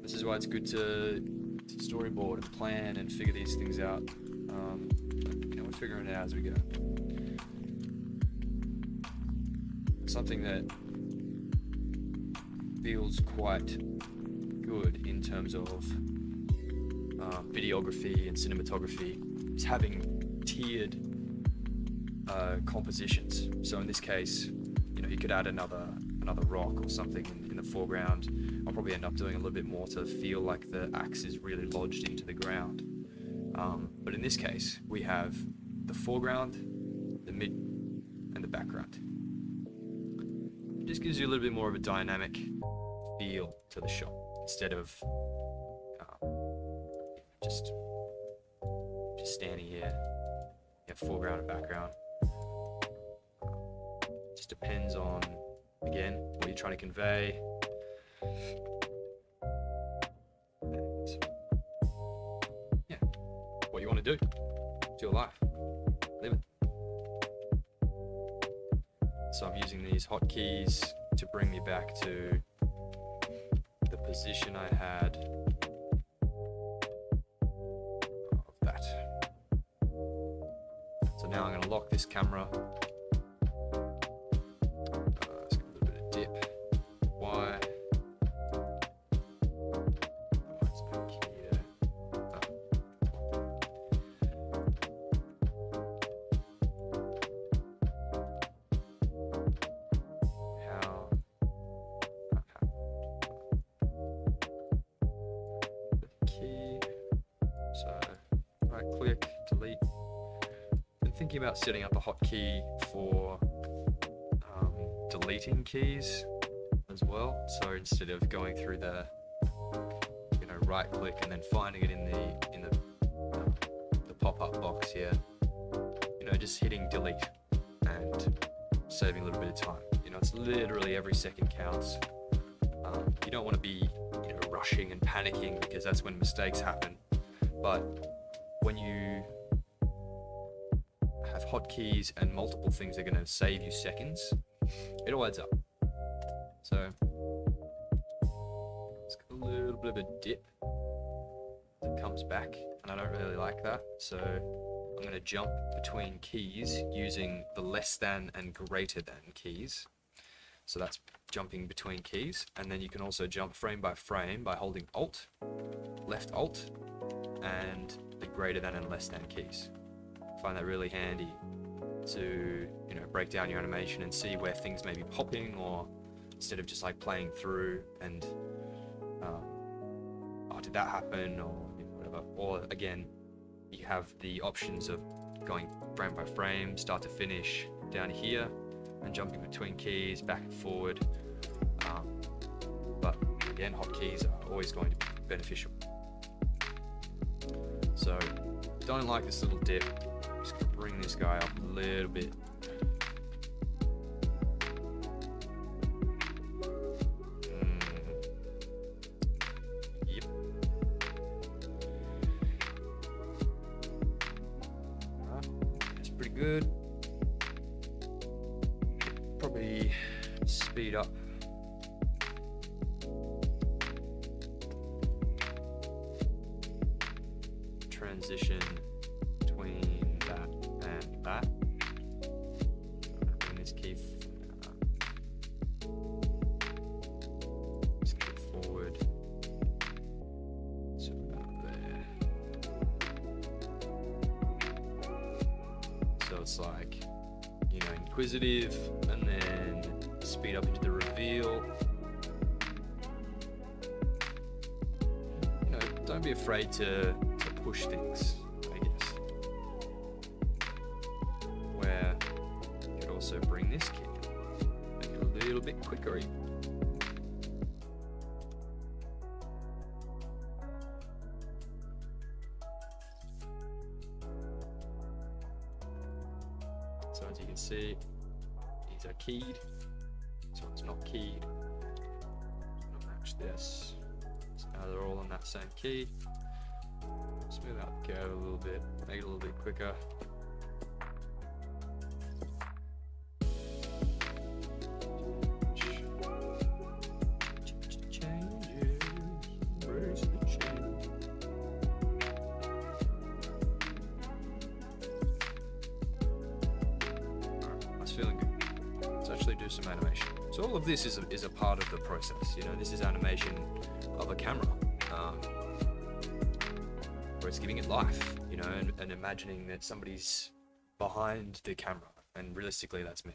This is why it's good to storyboard and plan and figure these things out. You know, we're figuring it out as we go. Something that feels quite good in terms of videography and cinematography is having tiered compositions. So in this case, you know, you could add another rock or something in the foreground. I'll probably end up doing a little bit more to feel like the axe is really lodged into the ground. But in this case, we have the foreground, the mid, and the background. It just gives you a little bit more of a dynamic feel to the shot instead of just standing here. You have foreground and background. Just depends on, again, what you're trying to convey. And yeah, what you want to do. It's your life. Live it. So I'm using these hotkeys to bring me back to the position I had of that. So now I'm going to lock this camera. Let's get a little bit of dip. Y. Let's go here. How? Okay. The key. So right click, delete. Been thinking about setting up a hotkey for deleting keys as well. So instead of going through the, you know, right click and then finding it in the pop-up box here, you know, just hitting delete and saving a little bit of time. You know, That's literally every second counts. You don't want to be, rushing and panicking, because that's when mistakes happen. But when you have hotkeys and multiple things that are going to save you seconds, it all adds up. So it's got a little bit of a dip that comes back, and I don't really like that. So I'm going to jump between keys using the less than and greater than keys. So that's jumping between keys, and then you can also jump frame by frame by holding Alt, left Alt, and the greater than and less than keys. I find that really handy to break down your animation and see where things may be popping, or instead of just like playing through and did that happen, or whatever. Or again, you have the options of going frame by frame, start to finish down here, and jumping between keys back and forward. But again, hotkeys are always going to be beneficial. So don't like this little dip. Just gonna bring this guy up a little bit. Yep. That's pretty good. Probably speed up. Transition between that and that. Bring this key forward. So about there. So it's like, inquisitive, and then speed up into the reveal. Don't be afraid to push things, I guess. Where you could also bring this key, make it a little bit quicker even. So as you can see, these are keyed. This one's not keyed. I'll match this. So now they're all on that same key. Smooth out the curve a little bit, make it a little bit quicker. That's feeling good. Let's actually do some animation. So all of this is a part of the process. This is animation of a camera. Where it's giving it life, and imagining that somebody's behind the camera, and realistically that's me.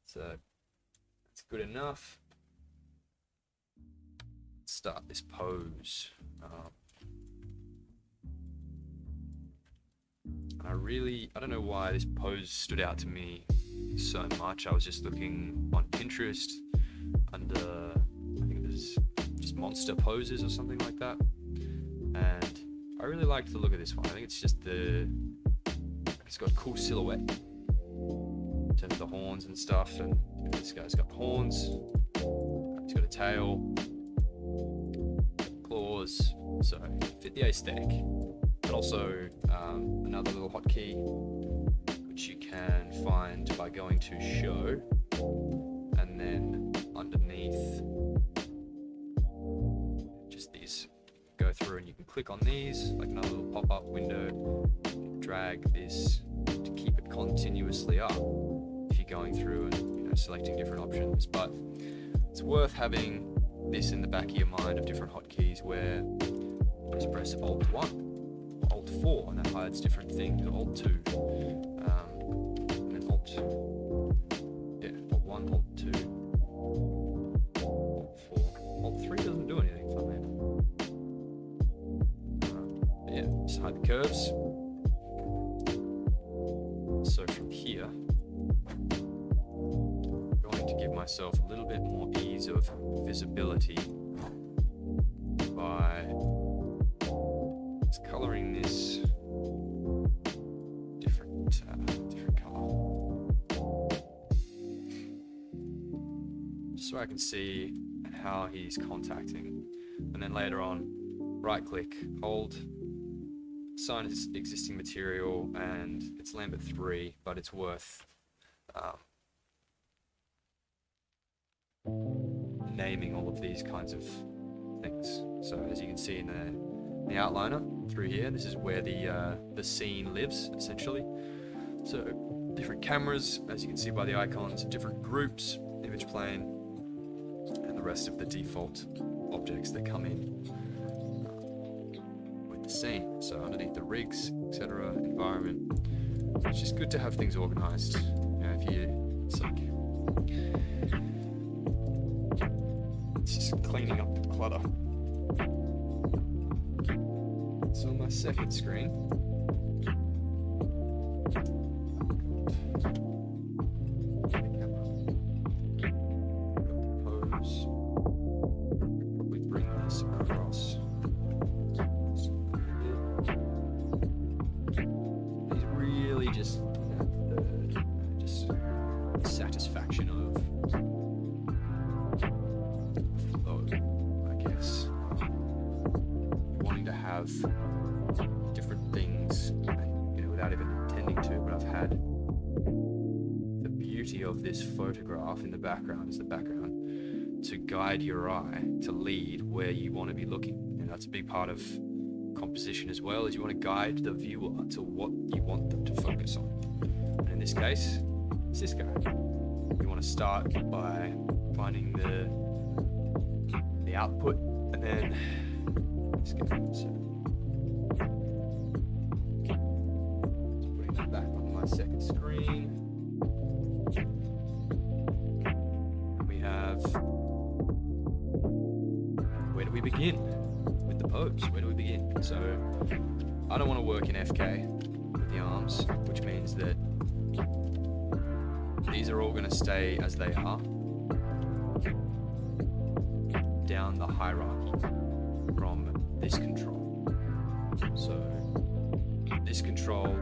So that's good enough. Let's start this pose. And I don't know why this pose stood out to me so much. I was just looking on Pinterest under, I think it was just monster poses or something like that, and I really liked the look of this one. I think it's just it's got a cool silhouette in terms of the horns and stuff, and this guy's got horns, he's got a tail, claws, so fit the aesthetic. But also another little hotkey which you can find by going to show, and then underneath just these go through, and you can click on these like another little pop-up window. Drag this to keep it continuously up if you're going through and selecting different options. But it's worth having this in the back of your mind of different hotkeys, where you just press Alt 1, Alt 4, and that hides different things, Alt 2, and then Alt 1, Alt 2, Alt 4. Alt 3 doesn't do anything for me. Yeah, just hide the curves. So from here, I'm going to give myself a little bit more ease of visibility by just coloring this different color. where I can see how he's contacting. And then later on, right click, hold, assign its existing material, and it's Lambert 3, but it's worth naming all of these kinds of things. So as you can see in the outliner through here, this is where the scene lives, essentially. So different cameras, as you can see by the icons, different groups, image plane, and the rest of the default objects that come in with the scene. So underneath the rigs, etc., environment. It's just good to have things organized. You know, it's just cleaning up the clutter. So on my second screen, satisfaction of flow, I guess. Wanting to have different things, you know, without even intending to, but I've had the beauty of this photograph in the background as the background to guide your eye to lead where you want to be looking. And that's a big part of composition as well, is you want to guide the viewer to what you want them to focus on. And in this case, it's this guy. You want to start by finding the output, and then this guy. So putting that back on my second screen. We have, where do we begin with the pose? Where do we begin? So I don't want to work in FK with the arms, which means that these are all going to stay as they are down the hierarchy from this control. So this control,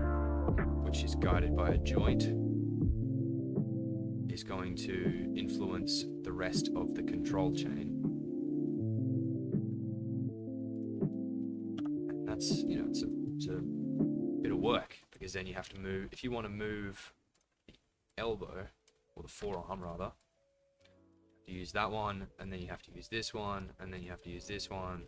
which is guided by a joint, is going to influence the rest of the control chain. And that's, you know, it's a bit of work, because then you have to move, if you want to move elbow, or the forearm rather, you use that one, and then you have to use this one, and then you have to use this one,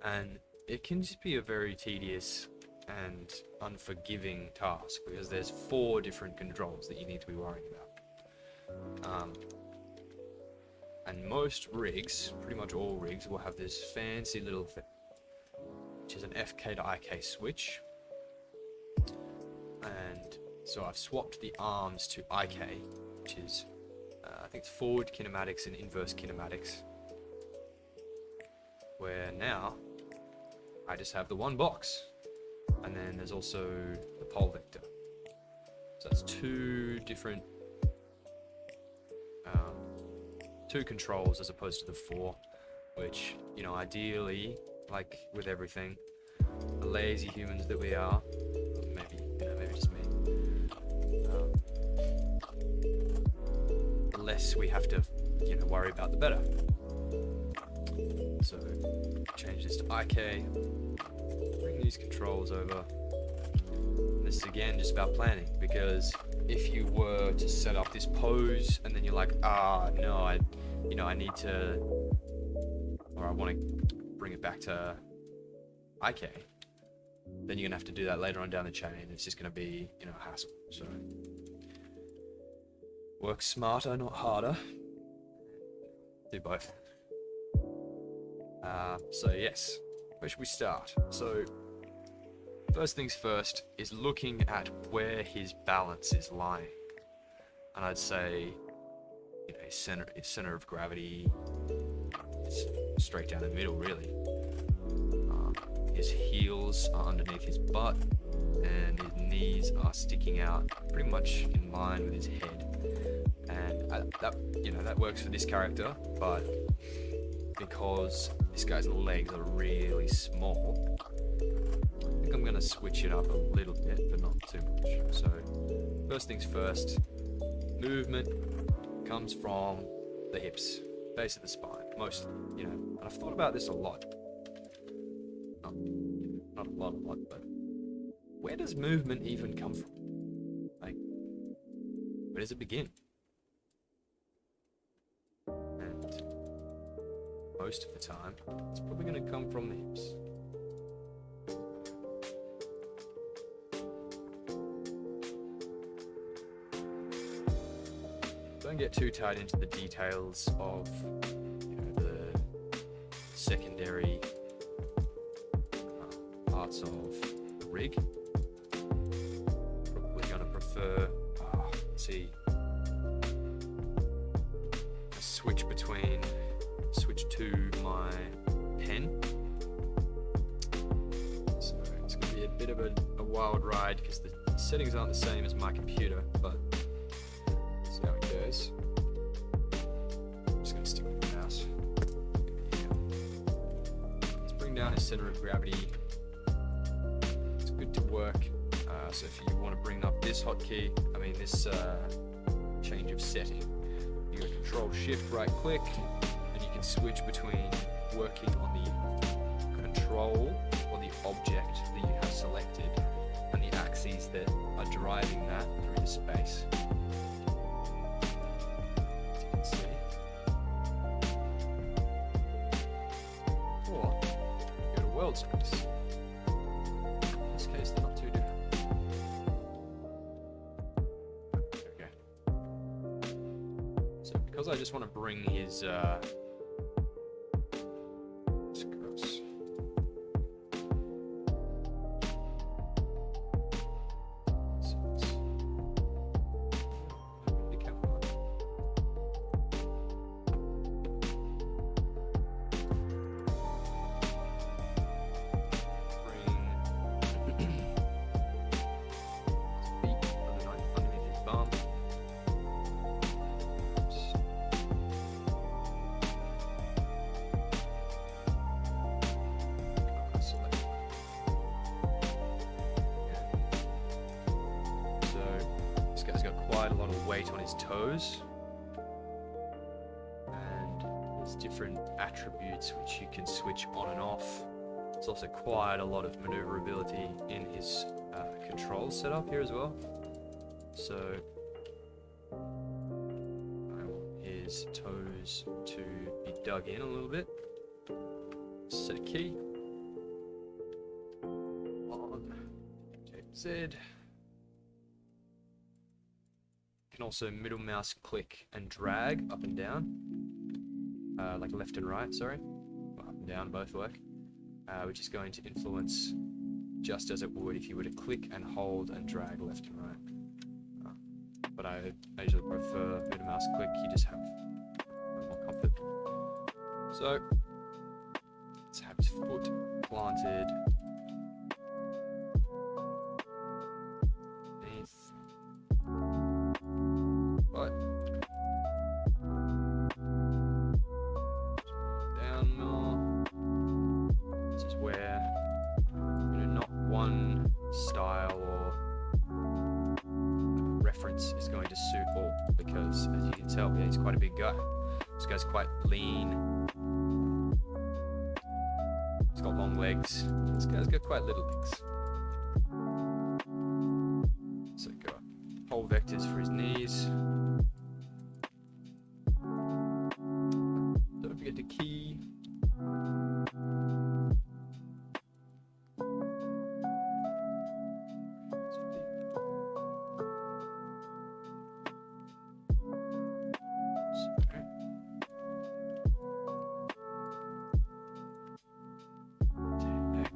and it can just be a very tedious and unforgiving task, because there's 4 different controls that you need to be worrying about. And most rigs, pretty much all rigs, will have this fancy little thing, which is an FK to IK switch. And so I've swapped the arms to IK, which is, I think it's forward kinematics and inverse kinematics, where now I just have the one box, and then there's also the pole vector. So that's 2 different, 2 controls as opposed to the 4, which, you know, ideally, like with everything, the lazy humans that we are, maybe just me, the less we have to, you know, worry about, the better. So change this to IK, bring these controls over. This is again just about planning, because if you were to set up this pose and then you're like, no, I need to, or I want to bring it back to IK, then you're gonna have to do that later on down the chain. It's just gonna be, you know, a hassle. So work smarter, not harder. Do both. So yes, where should we start? So first things first is looking at where his balance is lying. And I'd say, you know, his center of gravity is straight down the middle, really. His heels are underneath his butt, and his knees are sticking out pretty much in line with his head. And that, you know, that works for this character, but because this guy's legs are really small, I think I'm gonna switch it up a little bit, but not too much. So first things first, movement comes from the hips, base of the spine, mostly, you know. And I've thought about this a lot. Not a lot, but where does movement even come from? Like, where does it begin? And most of the time, it's probably going to come from the hips. Don't get too tied into the details of, you know, the secondary parts of the rig. Probably going to prefer, let's see, a switch to my pen. So it's going to be a bit of a wild ride because the settings aren't the same as my computer, but see how it goes. I'm just going to stick with the mouse. Let's bring down his center of gravity. It's good to work. So if you want to bring up this hotkey, this change of setting, you go Control Shift right click, and you can switch between working on the control or the object that you have selected and the axes that are driving that through the space. As you can see. Or go to world space. In this case, they're not too different. Okay. So because I just want to bring his quite a lot of weight on his toes, and there's different attributes which you can switch on and off. There's also quite a lot of maneuverability in his control setup here as well. So I want his toes to be dug in a little bit. Set a key on Z. Also middle mouse click and drag up and down, like left and right, sorry, well, up and down both work, which is going to influence just as it would if you were to click and hold and drag left and right. But I usually prefer middle mouse click, you just have more comfort. So let's have his foot planted beneath. But down more. This is where, not one style or reference is going to suit all, because as you can tell, he's quite a big guy. This guy's quite lean. He's got long legs. This guy's got quite little legs. So go whole vectors for his knees. Don't forget to key.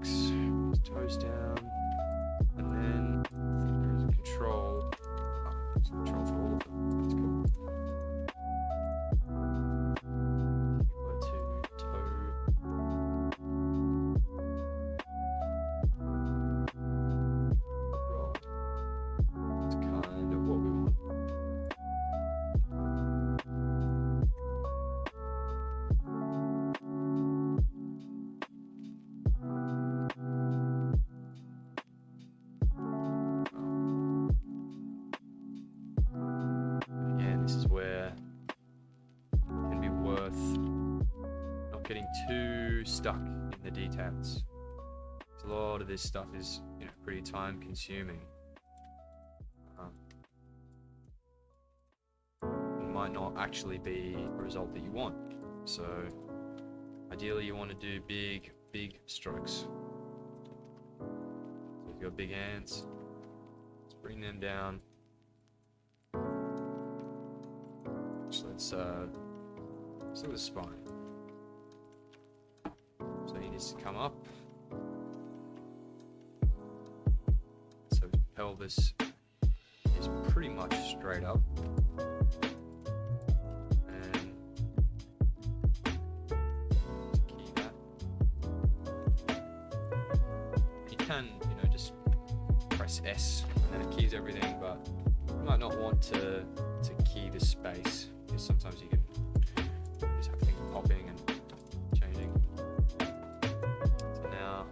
X, toes down, and then I think there's a control. Control for all of them. stuck in the details. A lot of this stuff is, you know, pretty time consuming. It might not actually be a result that you want. So ideally you want to do big strokes. So if you've got big hands, let's bring them down. So let's look at the spine. So he needs to come up. So his pelvis is pretty much straight up. And key that. You can, you know, just press S and then it keys everything, but you might not want to key the space, because sometimes you can just have things popping and changing. So now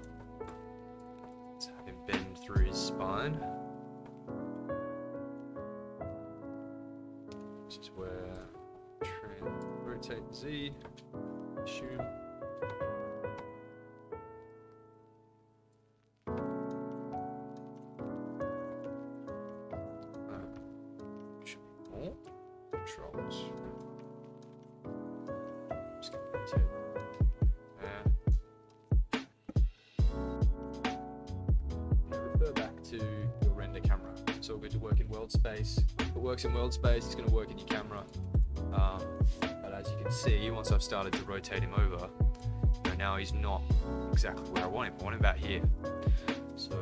let's have him bend through his spine. This is where rotate Z, assume. Should be more controls. Just going to refer back to your render camera. It's all good to work in world space. If it works in world space, it's going to work in your camera. But as you can see, once I've started to rotate him over, you know, now he's not exactly where I want him. I want him about here. So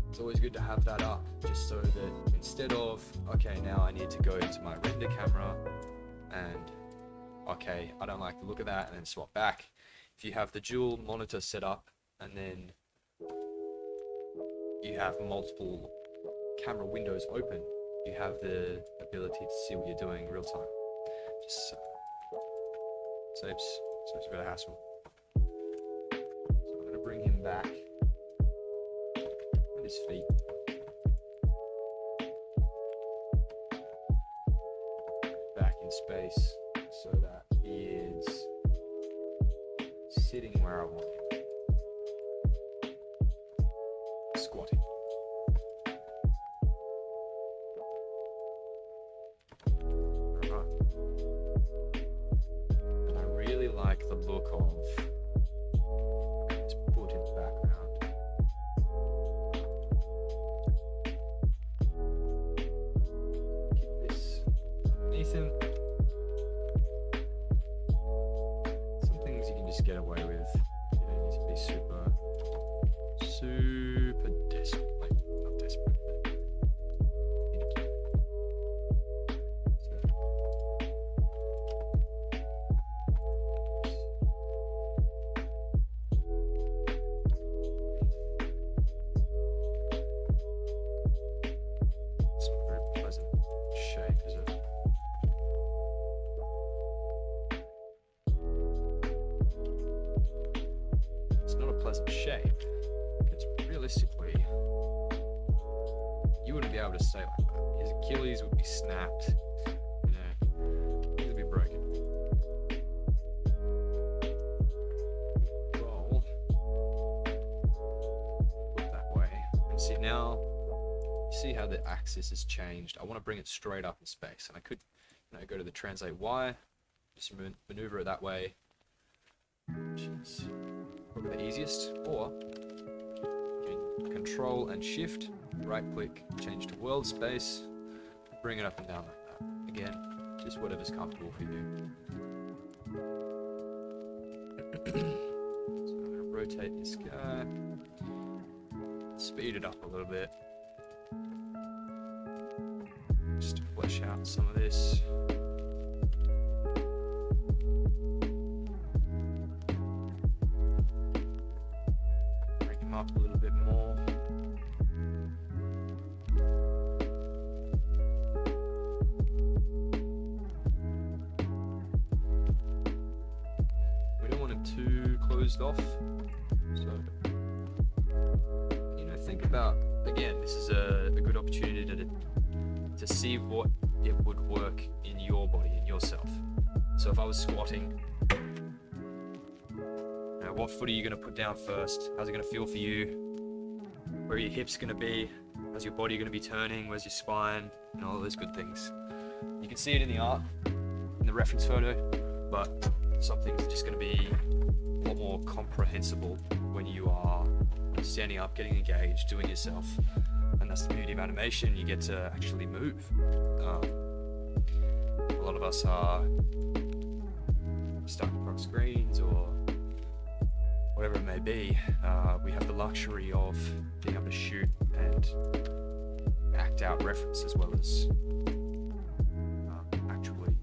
it's always good to have that up, just so that instead of, okay, now I need to go into my render camera and, okay, I don't like the look of that, and then swap back. If you have the dual monitor set up and then you have multiple camera windows open, you have the ability to see what you're doing in real time. Just saves a bit of hassle. So I'm going to bring him back on his feet. Back in space so that he is sitting where I want him. Squatting. And I really like the look of, let's put in the background. Keep this underneath him. Some things you can just get away with. You don't need to be super desperate. Like, not desperate, but finicky. It's not a very pleasant shape, is it? It's not a pleasant shape, because realistically, you wouldn't be able to stay like that. His Achilles would be snapped, you know, things would be broken. Roll. Put that way. And see now, you see how the axis has changed. I want to bring it straight up in space, and I could, you know, go to the translate Y, just maneuver it that way, which is probably the easiest, or you can Control and Shift, right click, change to world space, bring it up and down like that. Again, just whatever's comfortable for you. So I'm going to rotate this guy, speed it up a little bit, just to flesh out some of this. Bring him up a little bit more. We don't want him too closed off, so you know, think about, again, this is a good opportunity to see what it would work in your body, in yourself. So if I was squatting, what foot are you going to put down first? How's it going to feel for you? Where are your hips going to be? How's your body going to be turning? Where's your spine? And all those good things. You can see it in the art, in the reference photo, but something's just going to be a lot more comprehensible when you are standing up, getting engaged, doing yourself. And that's the beauty of animation. You get to actually move. A lot of us are stuck in front of screens or whatever it may be. We have the luxury of being able to shoot and act out reference as well as actually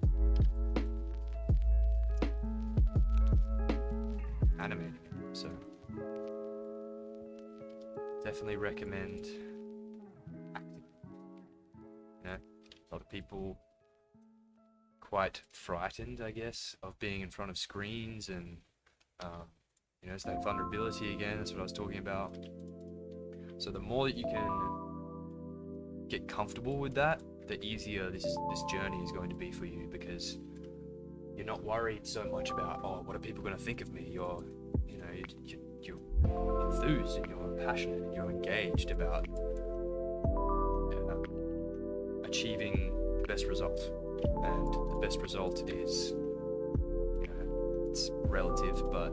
animating it. So definitely recommend acting. You know, a lot of people quite frightened, I guess, of being in front of screens, and you know, it's that vulnerability again. That's what I was talking about. So the more that you can get comfortable with that, the easier this journey is going to be for you, because you're not worried so much about, oh, what are people going to think of me? You're enthused and you're passionate and you're engaged about achieving the best result. And the best result is, you know, it's relative, but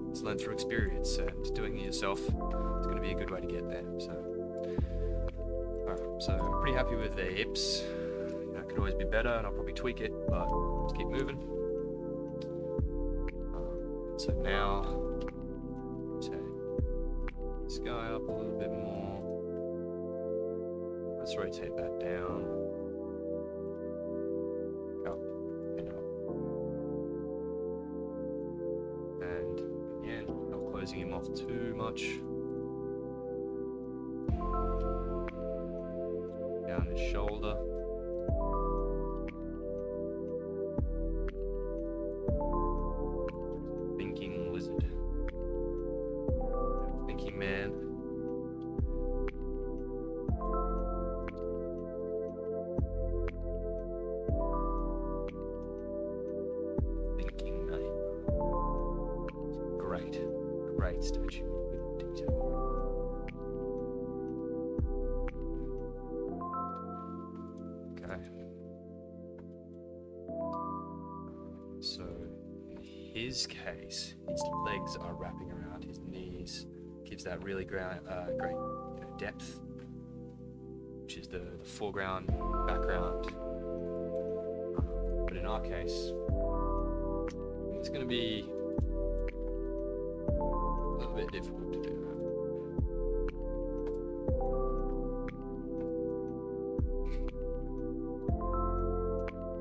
it's learned through experience, and doing it yourself is going to be a good way to get there. So I'm pretty happy with the hips. You know, it could always be better, and I'll probably tweak it, but let's keep moving. So now, take this guy up a little bit more. Let's rotate that down. Up and up. And again, not closing him off too much. Down his shoulder. Thinking lizard. Thinking man. Thinking knight. Great statue. Good detail. Okay. So in his case, his legs are wrapping around his knees. Gives that really great depth, which is the foreground, background. But in our case, it's going to be a little bit difficult to do that.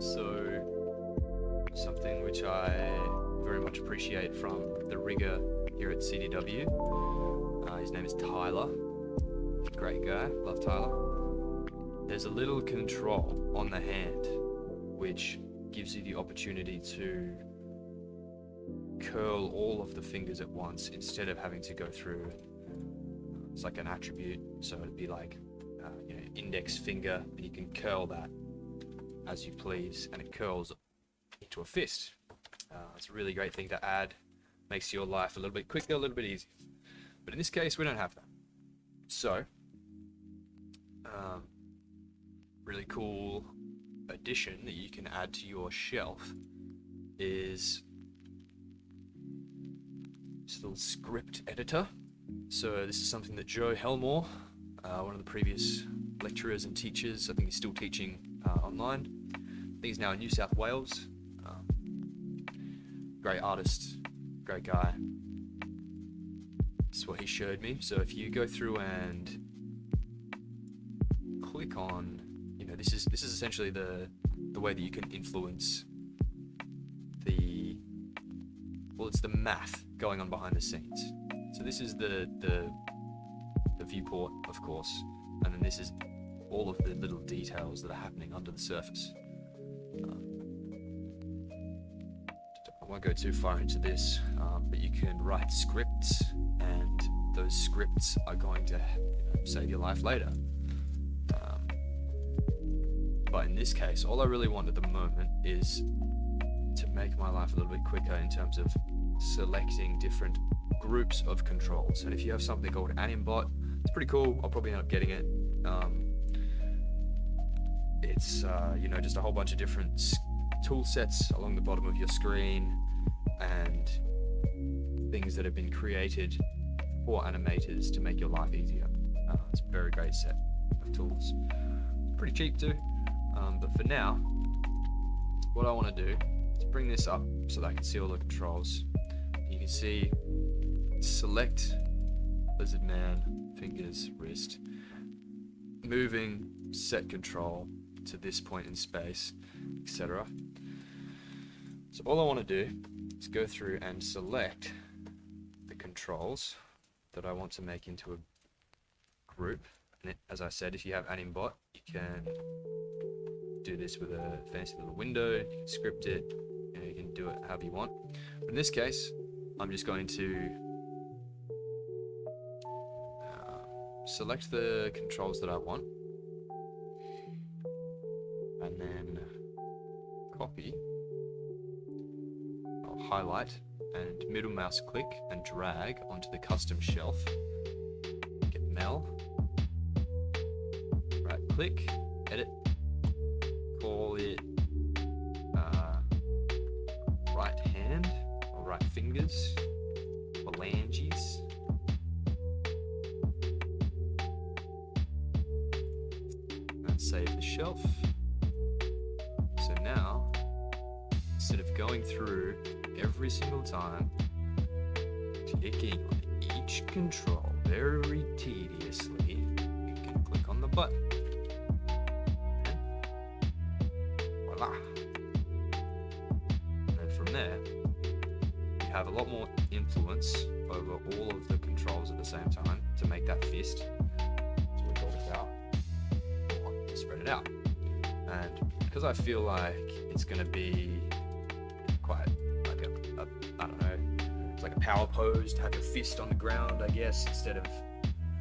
So, something which I very much appreciate from the rigger here at CDW. His name is Tyler. Great guy, love Tyler. There's a little control on the hand which gives you the opportunity to curl all of the fingers at once instead of having to go through. It's like an attribute, so it'd be like index finger, and you can curl that as you please, and it curls into a fist. It's a really great thing to add. Makes your life a little bit quicker, a little bit easier. But in this case, we don't have that. So, really cool addition that you can add to your shelf is this little script editor. So this is something that Joe Helmore, one of the previous lecturers and teachers, I think he's still teaching online. I think he's now in New South Wales. Great artist, great guy. This is what he showed me. So if you go through and click on, this is essentially the way that you can influence it's the math going on behind the scenes. So this is the viewport, of course, and then this is all of the little details that are happening under the surface. I won't go too far into this, but you can write scripts, and those scripts are going to save your life later. But in this case, all I really want at the moment is to make my life a little bit quicker in terms of selecting different groups of controls. And if you have something called Animbot, it's pretty cool. I'll probably end up getting it. It's you know, just a whole bunch of different tool sets along the bottom of your screen and things that have been created for animators to make your life easier. It's a very great set of tools. Pretty cheap too. But for now, what I want to do is bring this up so that I can see all the controls. You can see select lizard man, fingers, wrist, moving, set control to this point in space, etc. So all I want to do is go through and select the controls that I want to make into a group. And as I said, if you have Animbot, you can do this with a fancy little window. You can script it, you know, you can do it however you want. But in this case, I'm just going to select the controls that I want, and then copy. I'll highlight and middle mouse click and drag onto the custom shelf. Get Mel. Right click, edit, call it right hand or right fingers, phalanges. And save the shelf. So now, instead of going through every single time, clicking on each control very tediously, you can click on the button. Voila. And then from there, you have a lot more influence over all of the controls at the same time to make that fist. So we talked about to spread it out. And because I feel like it's going to be quite like a I don't know, it's like a power pose to have your fist on the ground, I guess, instead of,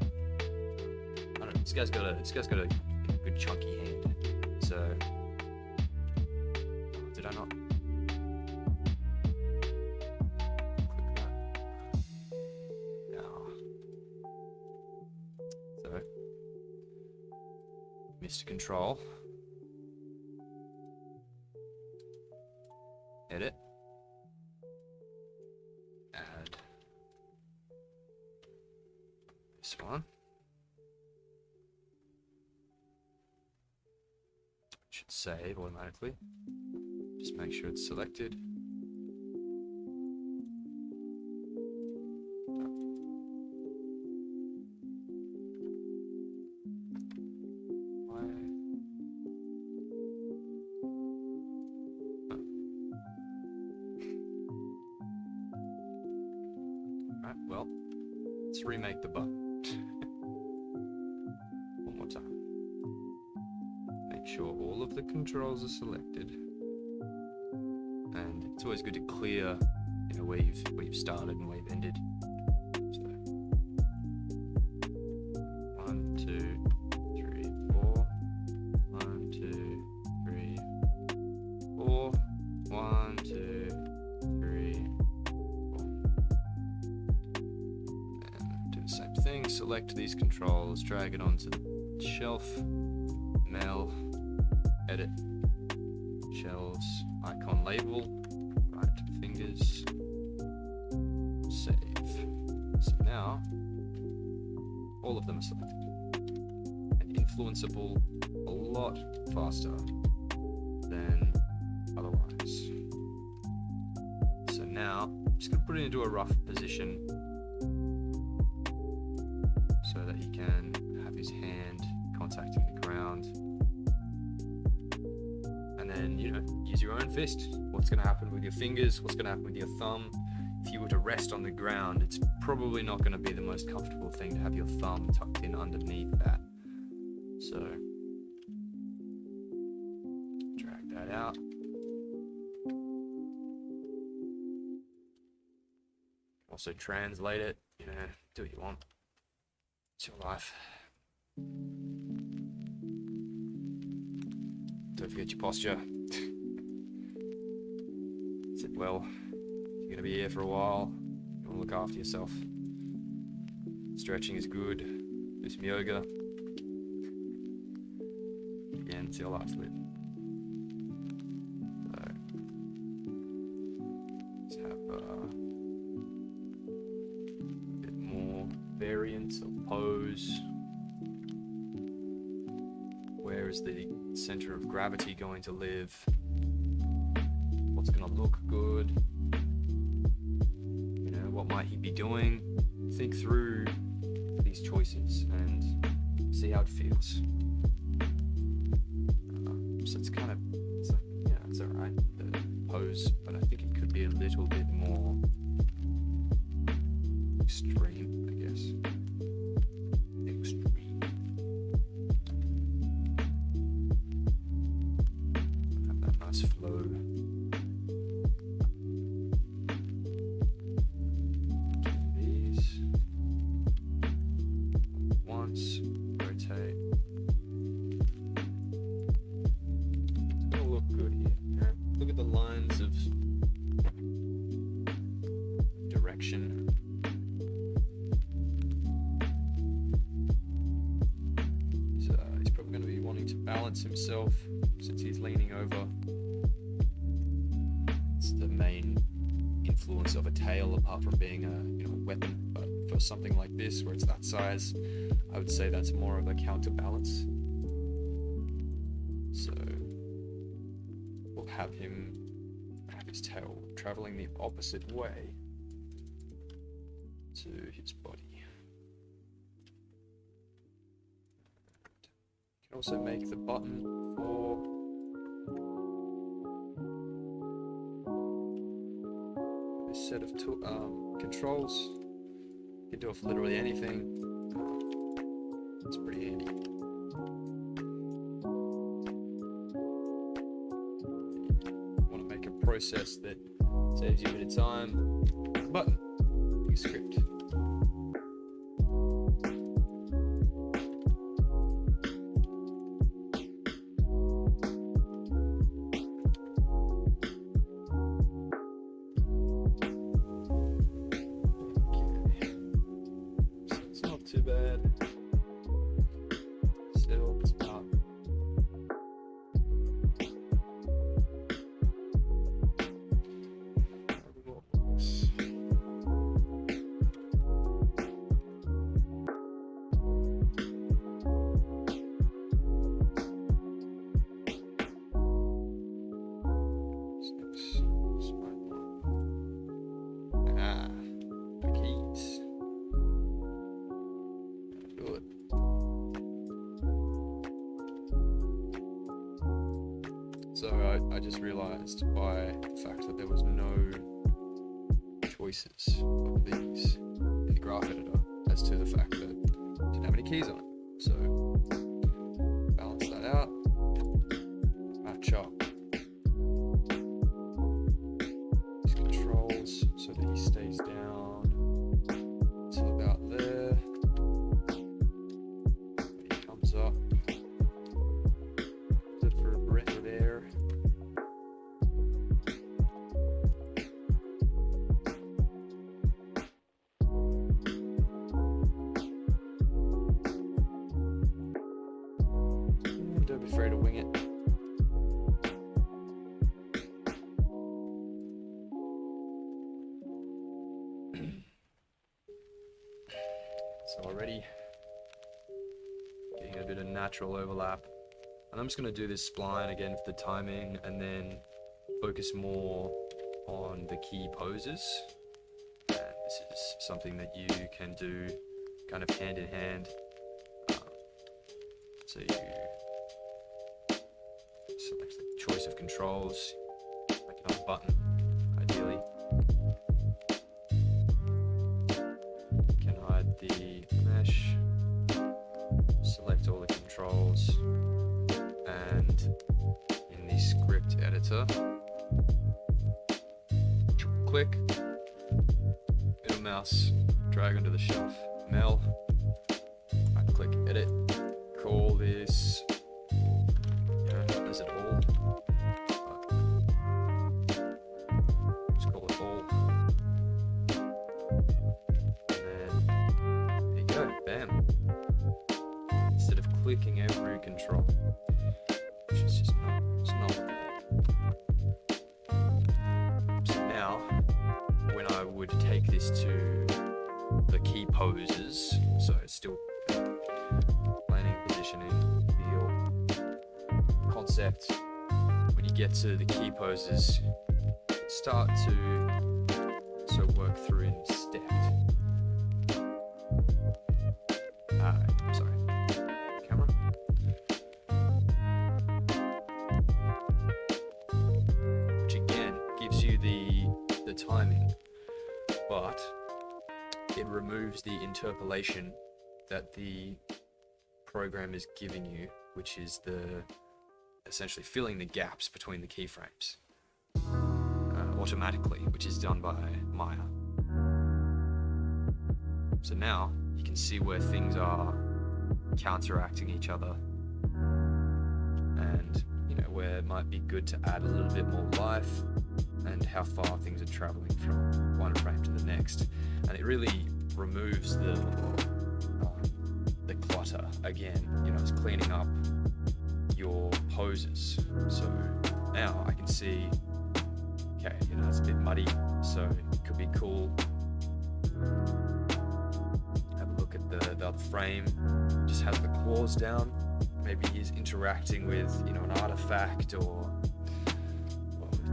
I don't know, this guy's got a good chunky hand. So did I not click that? No. So missed control. Edit. Add this one. Should save automatically. Just make sure it's selected. Right, well, let's remake the button. One more time. Make sure all of the controls are selected. And it's always good to clear, you know, where you've started and where you've ended. So 1, 2, 3, 4. 1, 2, 3, 4. 1, 2, 3, 4. And do the same thing. Select these controls, drag it onto the shelf. Mail, edit, shelves, icon label, right fingers, save. So now, all of them are selected and influenceable a lot faster than otherwise. So now, I'm just going to put it into a rough position so that he can have his hand contacting the ground. And then, you know, use your own fist. What's going to happen with your fingers? What's going to happen with your thumb? If you were to rest on the ground, it's probably not going to be the most comfortable thing to have your thumb tucked in underneath that. So, drag that out. Also translate it, you know, do what you want. It's your life. Don't forget your posture. Sit well. You're gonna be here for a while. You wanna look after yourself. Stretching is good. Do some yoga. Again, it's your last lid. So, let's have a bit more variance of pose. Where is the center of gravity going to live? What's gonna look good? You know, what might he be doing? Think through these choices and see how it feels. So it's kind of, it's like, yeah, it's alright, the pose, but I think it could be a little bit more extreme, I guess. Extreme. Have that nice flow. These. Once, rotate. It's gonna look good here. Yeah. Look at the lines of direction. So he's probably going to be wanting to balance himself since he's leaning over. It's the main influence of a tail, apart from being a weapon. But for something like this, where it's that size, I would say that's more of a counterbalance. So we'll have him have his tail traveling the opposite way to his body. You can also make the button for this set of controls. You can do it for literally anything. It's pretty handy. Want to make a process that saves you a bit of time. Button. Your script. Too bad. Still, it's about the keys. Do it. So I just realized by the fact that there was no choices of these in the graph editor as to the fact that it didn't have any keys on it. So balance that out, match up these controls so that he stays down till about there. When he comes up, good for a breath of air. Don't be afraid to wing it. So already getting a bit of natural overlap. And I'm just going to do this spline again for the timing and then focus more on the key poses. And this is something that you can do kind of hand in hand. So you select the choice of controls, make another button, ideally. You can hide the mesh, select all the controls, and in the script editor, click, middle mouse, drag onto the shelf, Mel, right click, edit, call this, does it all, just call it all. go, bam. Instead of clicking every control, which is just not, it's not. So now, when I would take this to the key poses, so it's still planning, positioning, feel, concept. When you get to the key poses, start to work through in stepped. Sorry, camera. Which again gives you the timing, but it removes the interpolation that the program is giving you, which is essentially filling the gaps between the keyframes automatically, which is done by Maya. So now you can see where things are counteracting each other, and where it might be good to add a little bit more life, and how far things are traveling from one frame to the next. And it really removes the clutter. Again, it's cleaning up your poses. So now I can see, okay, it's a bit muddy, so it could be cool. Have a look at the other frame, just has the claws down. Maybe he's interacting with, an artifact or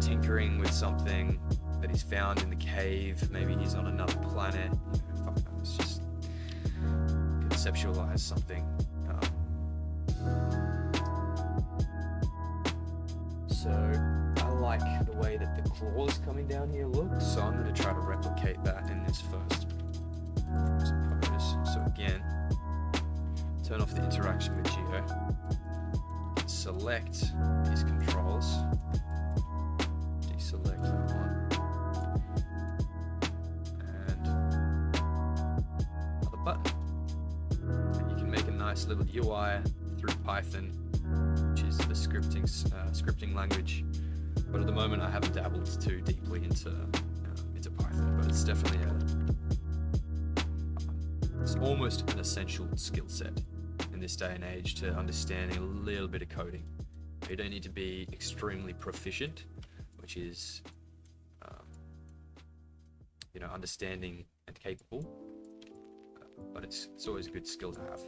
tinkering with something that he's found in the cave. Maybe he's on another planet. Fuck knows, just conceptualize something. So I like the way that the claws coming down here look, so I'm going to try to replicate that in this first pose. So again, turn off the interaction with Geo, select these controls, deselect that one, and another button. And you can make a nice little UI through Python, which is the scripting language. But at the moment, I haven't dabbled too deeply into Python. But it's definitely it's almost an essential skill set in this day and age to understanding a little bit of coding. You don't need to be extremely proficient, which is understanding and capable. But it's always a good skill to have.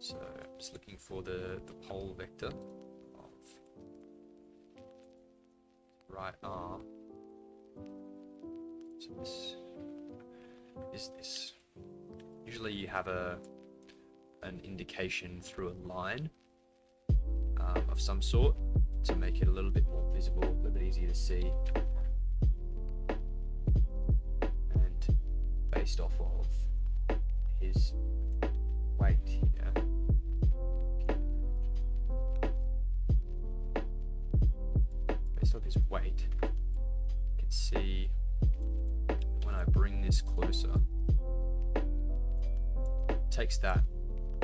So I'm just looking for the pole vector of right arm. So this is this. Usually you have an indication through a line of some sort to make it a little bit more visible, a little bit easier to see. And based off of his weight here, based off his weight, you can see when I bring this closer, it takes the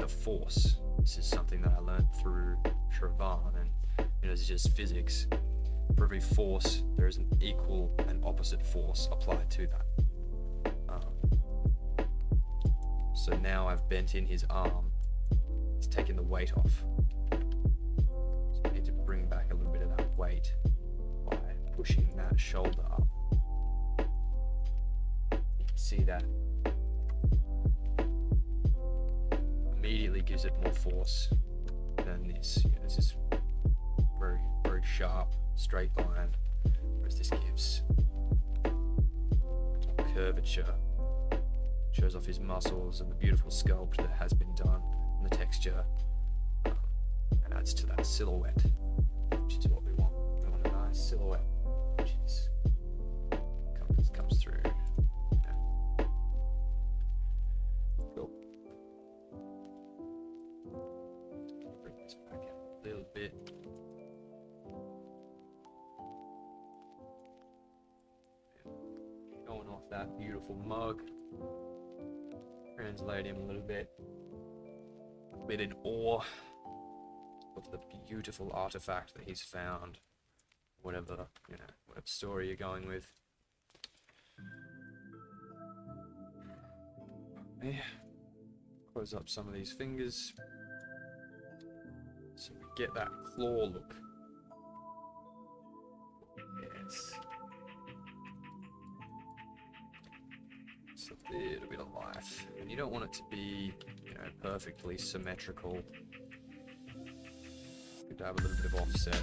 force. This is something that I learned through Shravan, and it's just physics. For every force, there is an equal and opposite force applied to that. So now I've bent in his arm, it's taken the weight off. So I need to bring back a little bit of that weight by pushing that shoulder up. You can see that immediately gives it more force than this. This is very, very sharp, straight line, whereas this gives curvature. Shows off his muscles and the beautiful sculpt that has been done, and the texture, and adds to that silhouette, which is what we want. We want a nice silhouette, which is comes through. Yeah. Cool. Bring this back in a little bit. Showing off that beautiful mug. Translate him a little bit in awe of the beautiful artifact that he's found, whatever story you're going with. Yeah. close up some of these fingers so we get that claw look. Yes. Just a little bit of life. And you don't want it to be, you know, perfectly symmetrical. Good to have a little bit of offset.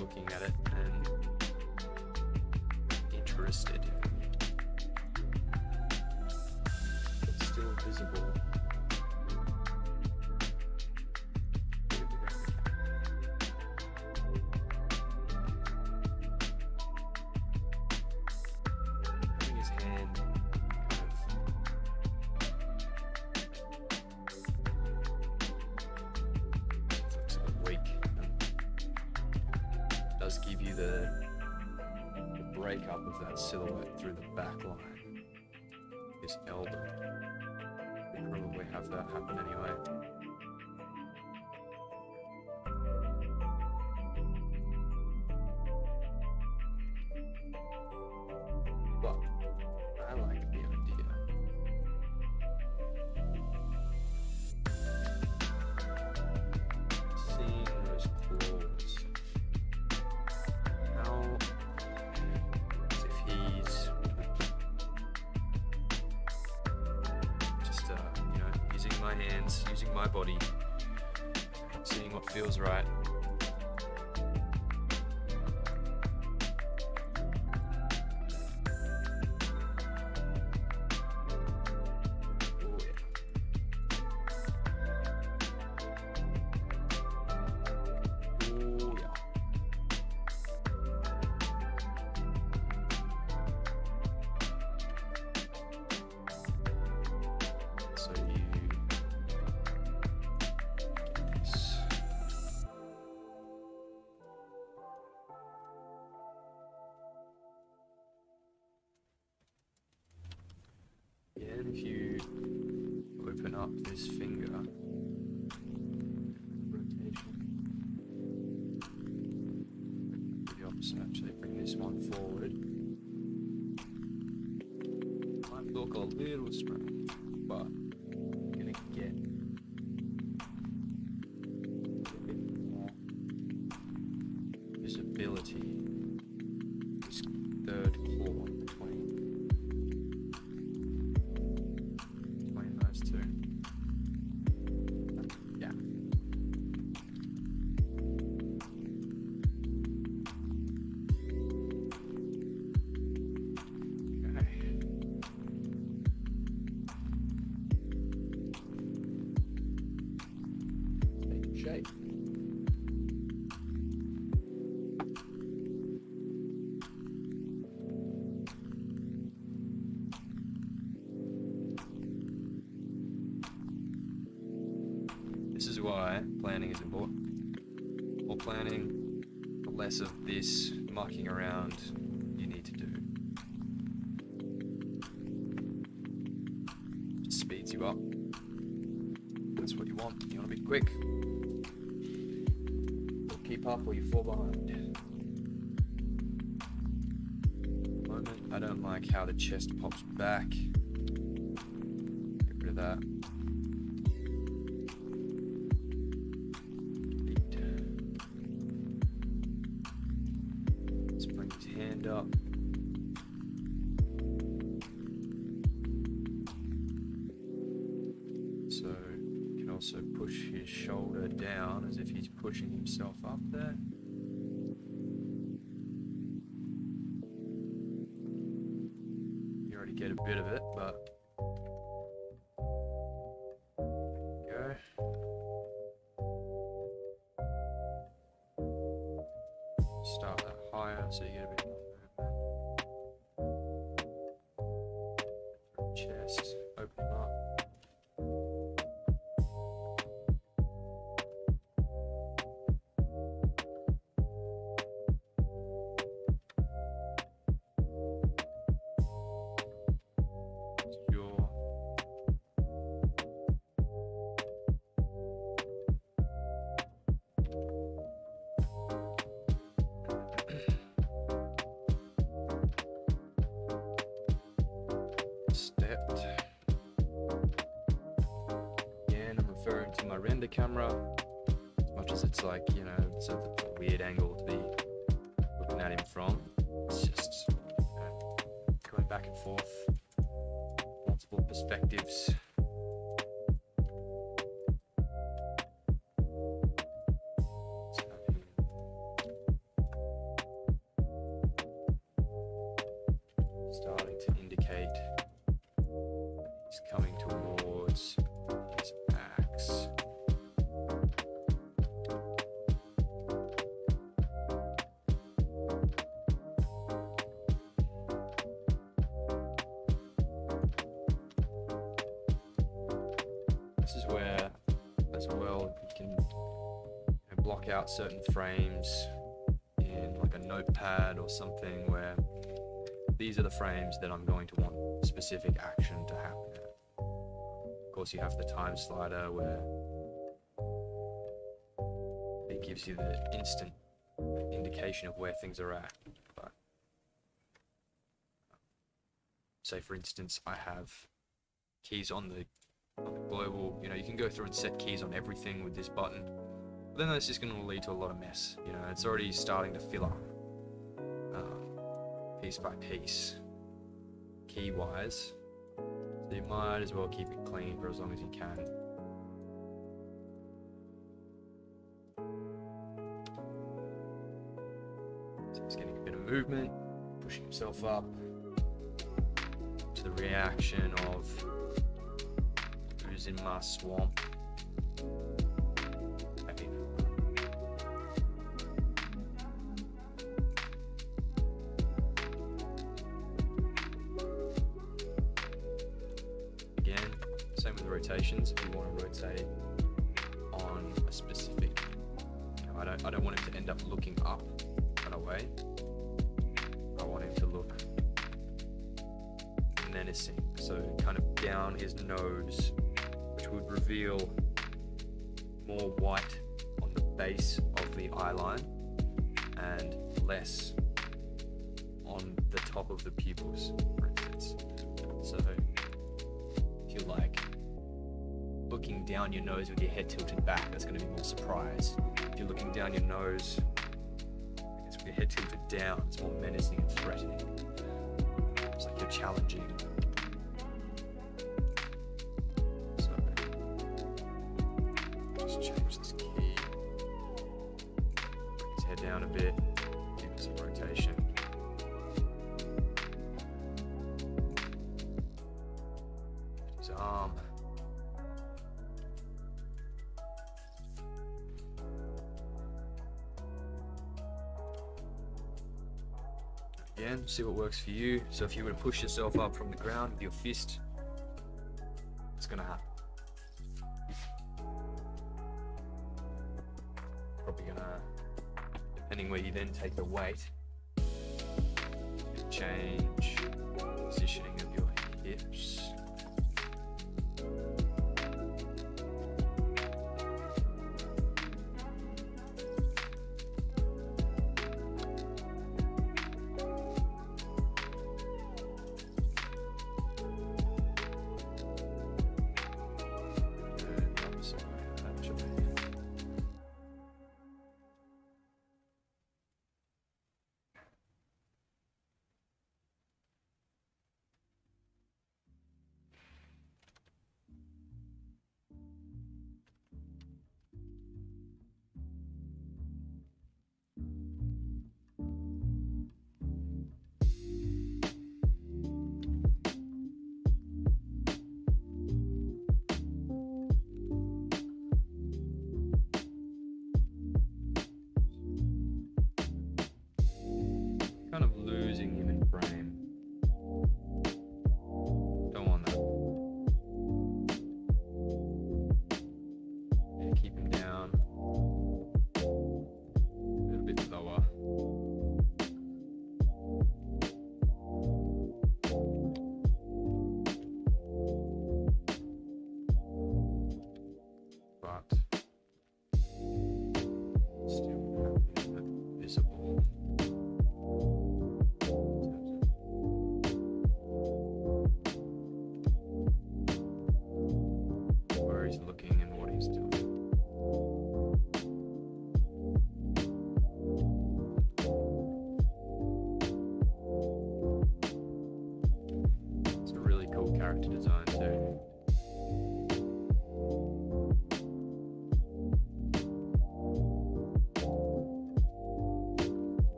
Looking at it and interested. It's still visible. Having his hand sort of weak. Does give you the breakup of that silhouette through the back line. His elbow. We'll probably have that happen anyway. But I like the idea. Seeing those claws. As if he's just, you know, using my hands, using my body, seeing what feels right. And if you open up this finger, rotation, the opposite actually, bring this one forward. Might look a little strange, but I'm gonna get a bit more visibility. This third claw between those two. Yeah. Okay. Take shape. This is why planning is important. More planning, the less of this mucking around you need to do. It speeds you up. That's what you want. You want to be quick. You'll keep up or you fall behind. At the moment, I don't like how the chest pops back. Get rid of that. Hand up. So you can also push his shoulder down as if he's pushing himself up there. You already get a bit of it, but go. Start that higher so you get a bit more movement. Chest, open up. Jaw. render camera, as much as it's like, you know, it's a weird angle to be looking at him from. It's just, you know, going back and forth, multiple perspectives. Starting to indicate he's coming towards his axe. This is where, as well, you can block out certain frames in like a notepad or something where these are the frames that I'm going to want specific action to happen at. Of course, you have the time slider where it gives you the instant indication of where things are at. But say, for instance, I have keys on the global. You know, you can go through and set keys on everything with this button. But then that's just going to lead to a lot of mess. You know, it's already starting to fill up. Piece by piece, key wise, so you might as well keep it clean for as long as you can. So he's getting a bit of movement, pushing himself up to the reaction of who's in my swamp. Same with rotations. If you want to rotate on a specific, you know, I don't want him to end up looking up and away. I want him to look menacing, so kind of down his nose, which would reveal more white on the base of the eye line and less on the top of the pupils, for instance. So if you like looking down your nose with your head tilted back, that's going to be more surprise. If you're looking down your nose, I guess with your head tilted down, it's more menacing and threatening. It's like you're challenging. So, just change this key. Bring his head down a bit, give it some rotation. His arm. Again, see what works for you. So if you were to push yourself up from the ground with your fist, it's gonna happen. Probably gonna, depending where you then take the weight, change positioning of your hips.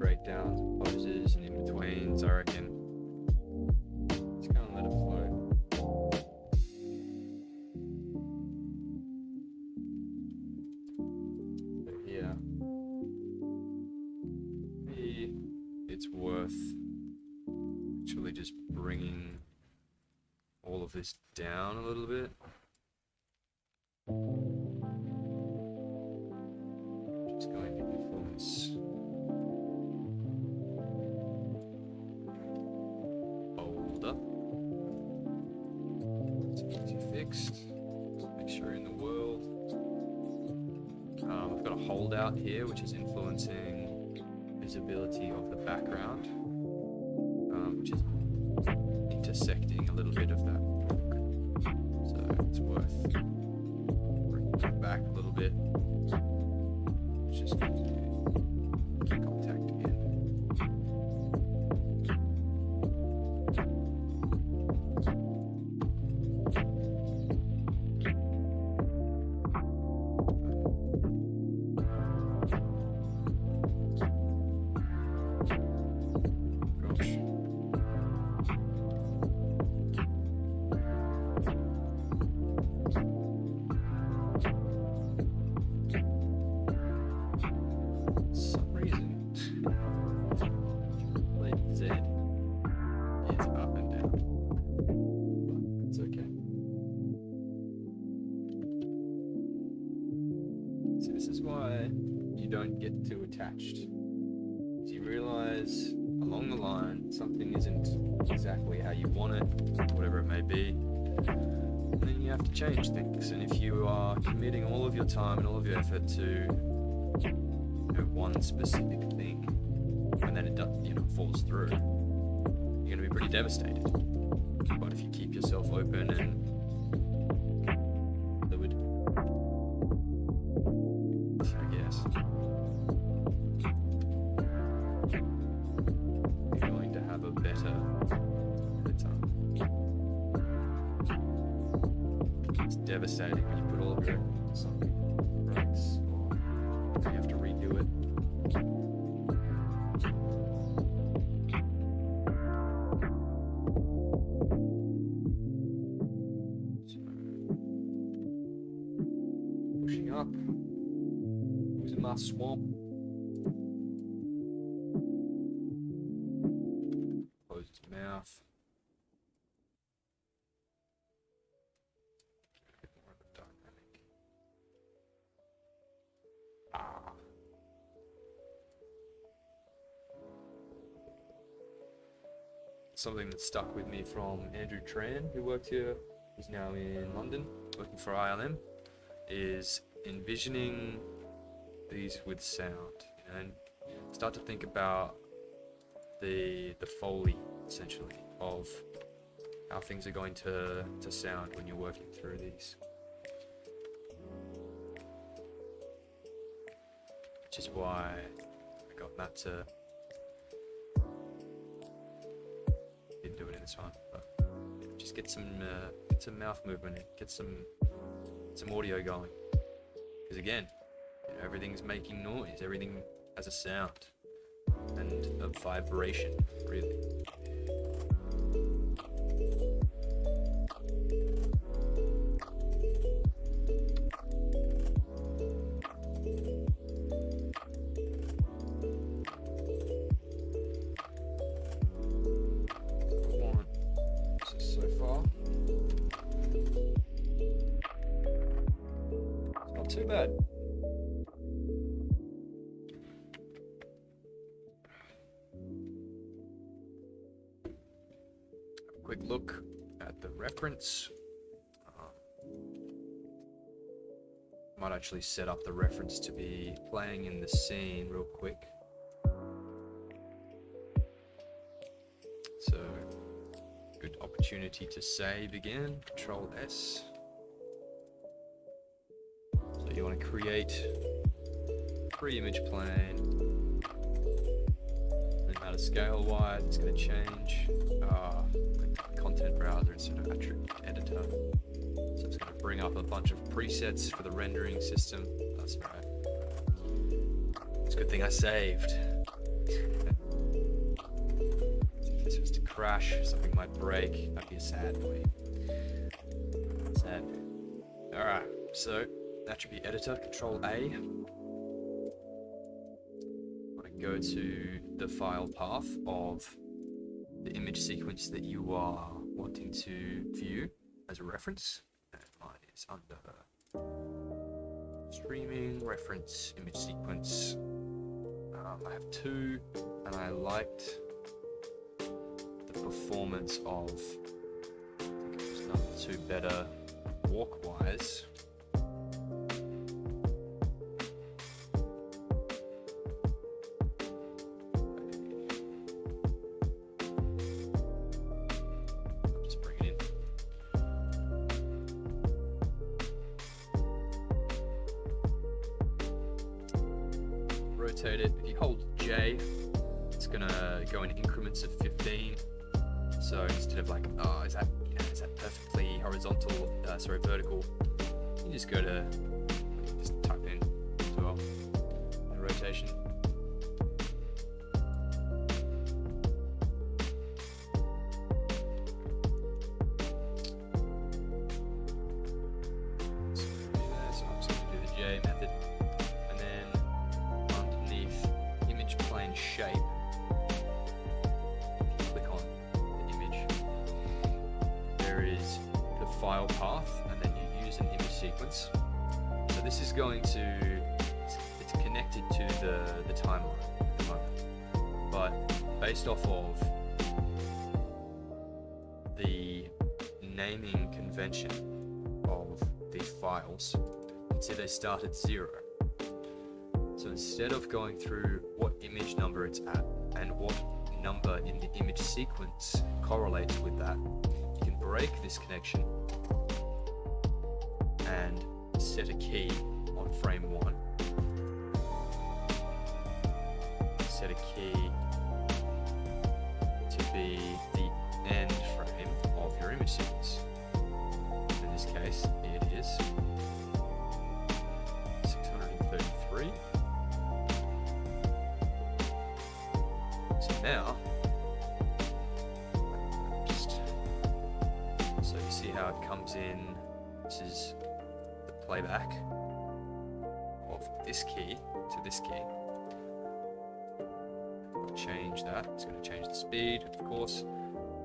breakdowns, poses, and in-betweens, I reckon. Just go and let it flow. But yeah, maybe it's worth actually just bringing all of this down a little bit. Just going to influence folder. It's easy fixed. Make sure you're in the world. I've got a holdout here, which is influencing visibility of the background, which is intersecting a little bit of that look. So it's worth bringing that back a little bit. Just contact again. Gosh. Some reason, like Z is up and down, but it's okay. So this is why you don't get too attached. You realize along the line something isn't exactly how you want it, whatever it may be, and then you have to change things. And if you are committing all of your time and all of your effort to one specific thing, and then it does, falls through, you're gonna be pretty devastated. But if you keep yourself open and fluid, I guess you're going to have a better time. It's devastating when you put all of your effort into something breaks, or you have to redo it. Pushing up, using my swamp. Close his mouth. A bit more of a dynamic. Something that stuck with me from Andrew Tran, who worked here, he's now in London, working for ILM, is envisioning these with sound, and start to think about the Foley, essentially, of how things are going to sound when you're working through these. Which is why I got Matt to didn't do it in this one, but just get some mouth movement in, get some audio going. Because again, everything's making noise, everything has a sound and a vibration, really. Too bad. A quick look at the reference. Might actually set up the reference to be playing in the scene real quick. So, good opportunity to save again. Control S. You want to create pre-image plane, no matter scale wise, it's going to change. Content browser instead of attribute editor, so it's going to bring up a bunch of presets for the rendering system. That's right. It's a good thing I saved. If this was to crash, something might break. That'd be a sad way. Sad. Alright, so attribute editor, Control A. I'm going to go to the file path of the image sequence that you are wanting to view as a reference. And mine is under streaming, reference, image sequence. I have two, and I liked the performance of, I think it was number 2 better walk-wise. Rotate it. If you hold J, it's gonna go in increments of 15. So instead of like, oh, is that perfectly horizontal? Vertical. You just go to just type in as well the rotation. So I'm just going to do the J method. Shape. If you click on the image, there is the file path, and then you use an image sequence. So this is going to, it's connected to the timeline at the moment, but based off of the naming convention of these files, you can see they start at 0. So instead of going through what image number it's at and what number in the image sequence correlates with that, you can break this connection and set a key on frame 1. Set a key to be the end frame of your image sequence. In this case, it is 633. Now, just so you see how it comes in, this is the playback of this key to this key. Change that, it's going to change the speed, of course,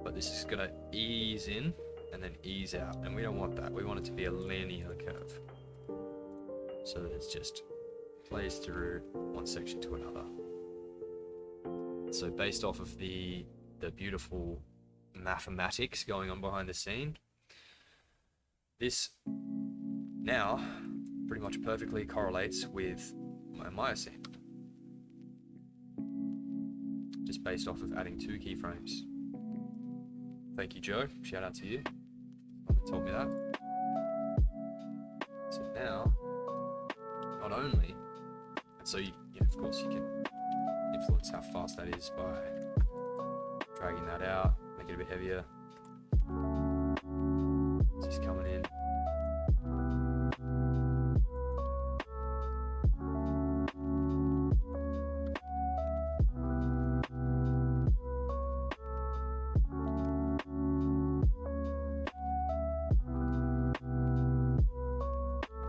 but this is going to ease in and then ease out, and we don't want that. We want it to be a linear curve, so that it's just plays through one section to another. So based off of the beautiful mathematics going on behind the scene, this now pretty much perfectly correlates with my Maya scene. Just based off of adding 2 keyframes. Thank you, Joe. Shout out to you. Whoever told me that. So now, not only, and so of course you can influence how fast that is by dragging that out, make it a bit heavier. So he's coming in.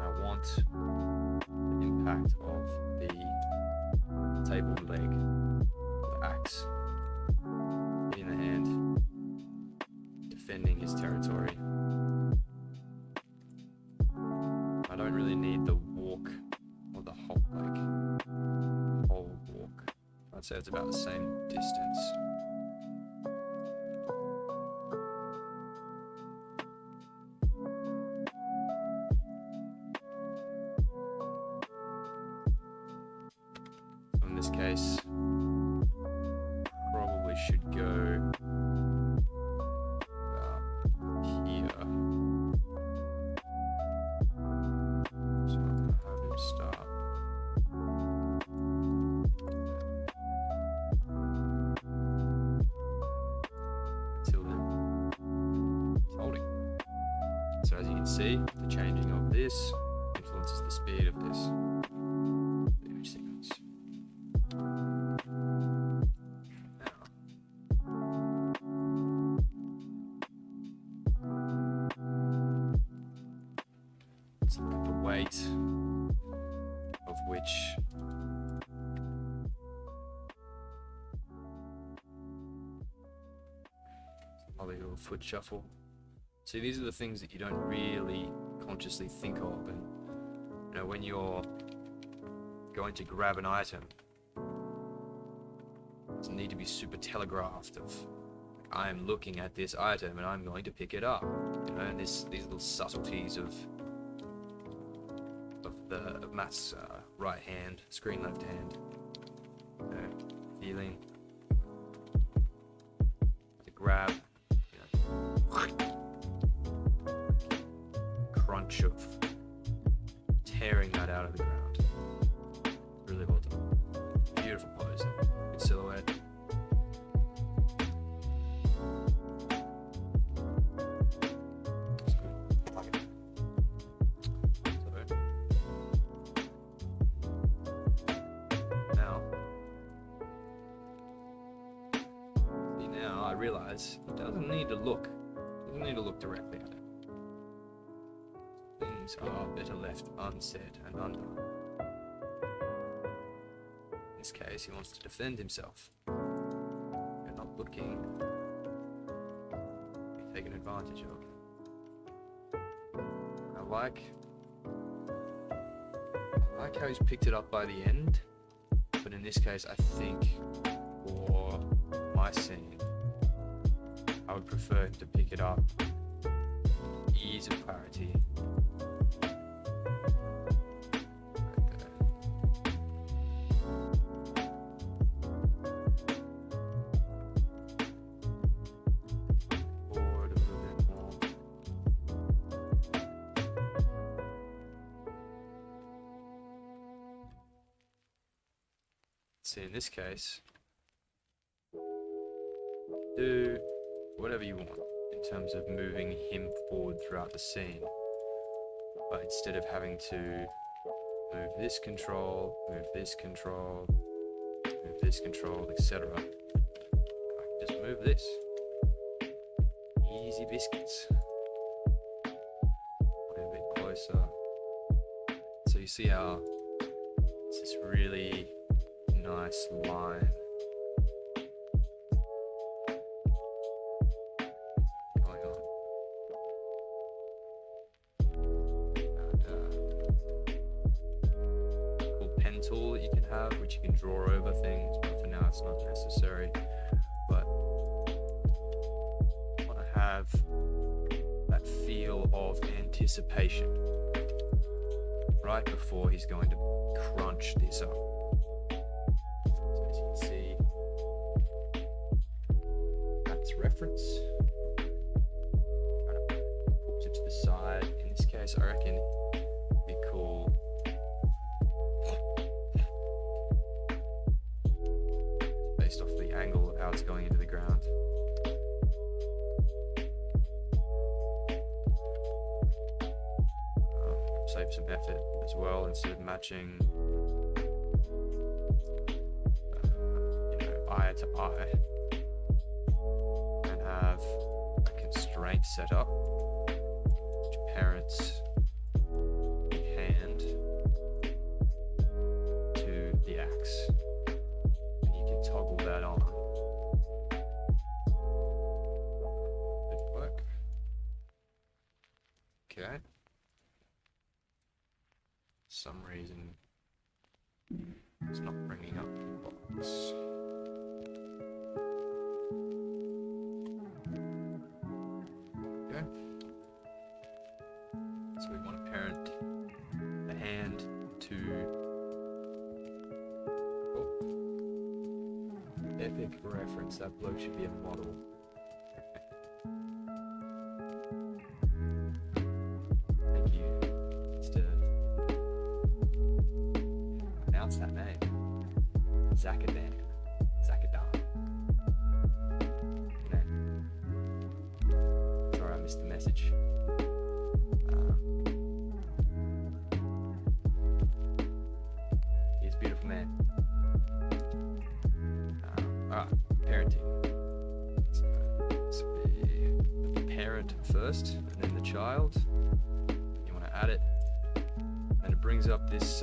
I want the impact of the table leg, the axe, hitting the hand, defending his territory. I don't really need the walk or the whole walk. I'd say it's about the same distance. In this case, probably should go here. So I'm going to have him start. Until then, it's holding. So as you can see, the changing of this influences the speed of this image sequence. which probably a little foot shuffle. See, these are the things that you don't really consciously think of, and you know, when you're going to grab an item, it doesn't need to be super telegraphed of I'm looking at this item and I'm going to pick it up, you know, and these little subtleties of Matt's right hand, screen left hand, you know, feeling to grab, you know, crunch of tearing that out of the ground. Really well done. Beautiful pose. Good silhouette. Realize he doesn't need to look directly at it. Things are better left unsaid and undone. In this case, he wants to defend himself. You're not looking, you're taken advantage of. I like how he's picked it up by the end, but in this case, I think for my scene, I would prefer him to pick it up. Ease of clarity. Right there. Forward a little bit more. See, in this case, do whatever you want in terms of moving him forward throughout the scene, but instead of having to move this control, etc., I can just move this. Easy biscuits. Put it a bit closer. So you see how it's this really nice line tool that you can have, which you can draw over things, but for now it's not necessary. But I want to have that feel of anticipation right before he's going to crunch this up. So as you can see, that's reference. Kind of pulls it to the side. In this case, I reckon it'd be cool based off the angle of how it's going into the ground. Save some effort as well, instead of matching eye to eye, and have a constraint set up which parents the hand to the axe. Toggle that on. Good work. Okay. For some reason it's not bringing up the box. Okay. So we want to parent the hand to epic reference. That bloke should be a model. Thank you. Just to pronounce that name. Zakadan. Sorry, I missed the message. He's a beautiful man. Parenting. So the parent first, and then the child. You want to add it, and it brings up this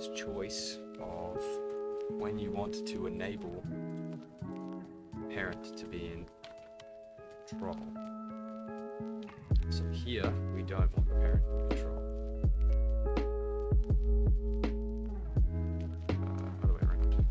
this choice of when you want to enable parent to be in control. So here we don't want the parent in control. Other way around.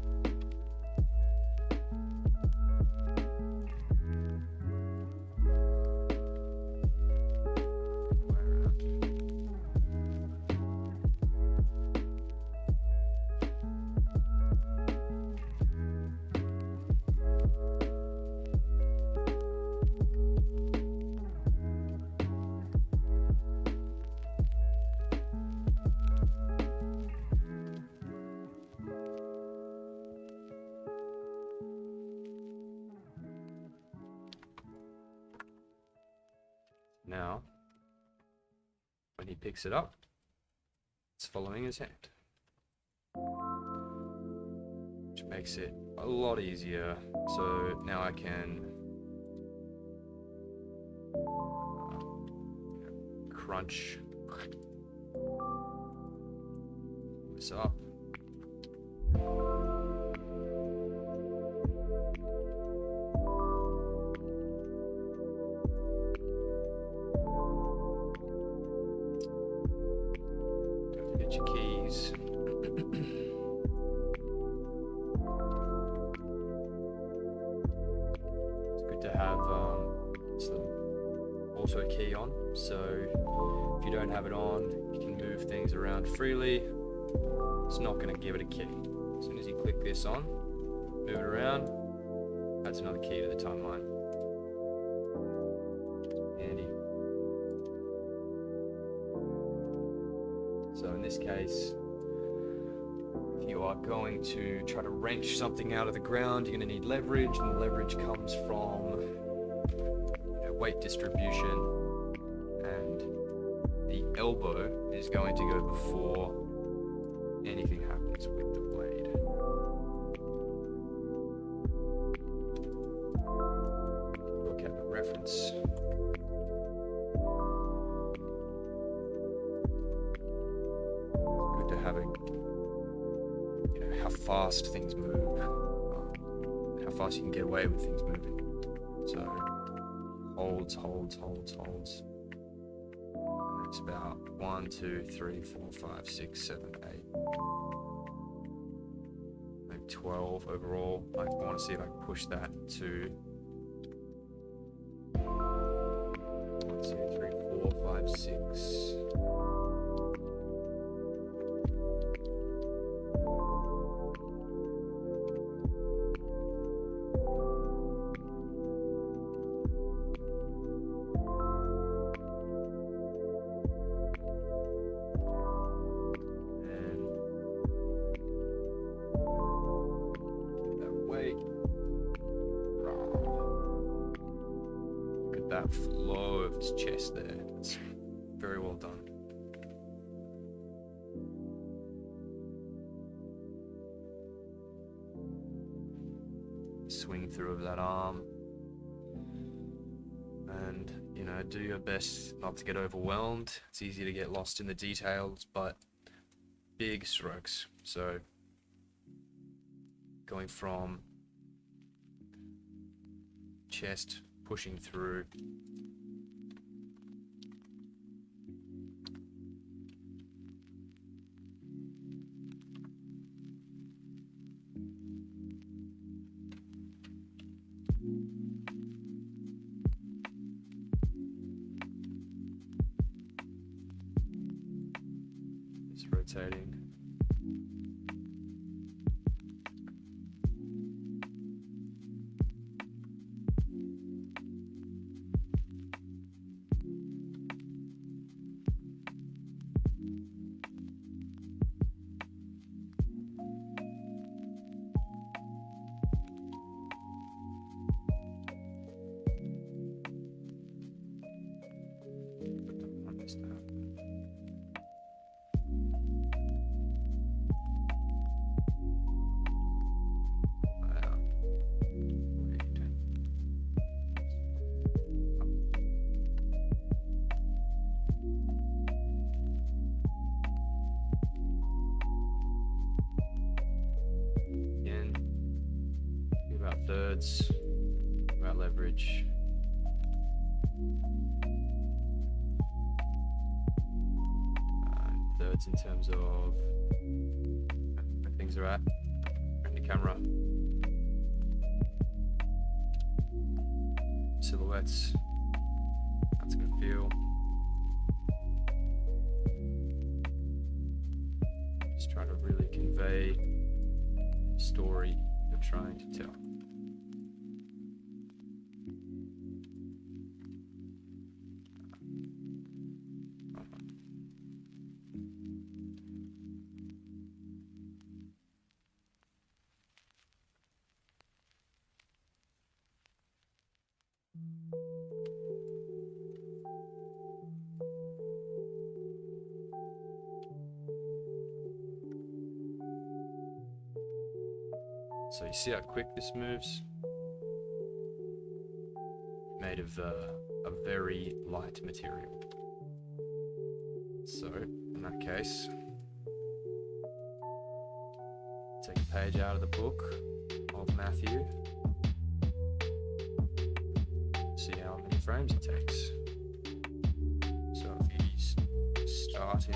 Now, when he picks it up, it's following his hand, which makes it a lot easier. So now I can crunch this up. Your keys. It's good to have the auto key on, so if you don't have it on, you can move things around freely. It's not going to give it a key. As soon as you click this on, move it around, that's another key to the timeline. Handy. So in this case, if you are going to try to wrench something out of the ground, you're going to need leverage, and the leverage comes from weight distribution, and the elbow is going to go before anything happens with the blade. Look at the reference. Having, how fast things move, how fast you can get away with things moving. So holds. And it's about 1, 2, 3, 4, 5, 6, 7, 8, like 12 overall. I want to see if I can push that to 1, 2, 3, 4, 5, 6. That flow of his chest there. It's very well done. Swing through of that arm. And, do your best not to get overwhelmed. It's easy to get lost in the details, but big strokes. So, going from chest, pushing through. It's rotating. 2/3 of our leverage. Thirds in terms of where things are at. Render camera. Silhouettes. That's gonna feel. Just trying to really convey the story you're trying to tell. So you see how quick this moves? Made of a very light material. So in that case, take a page out of the book of Matthew. See how many frames it takes. So if he's starting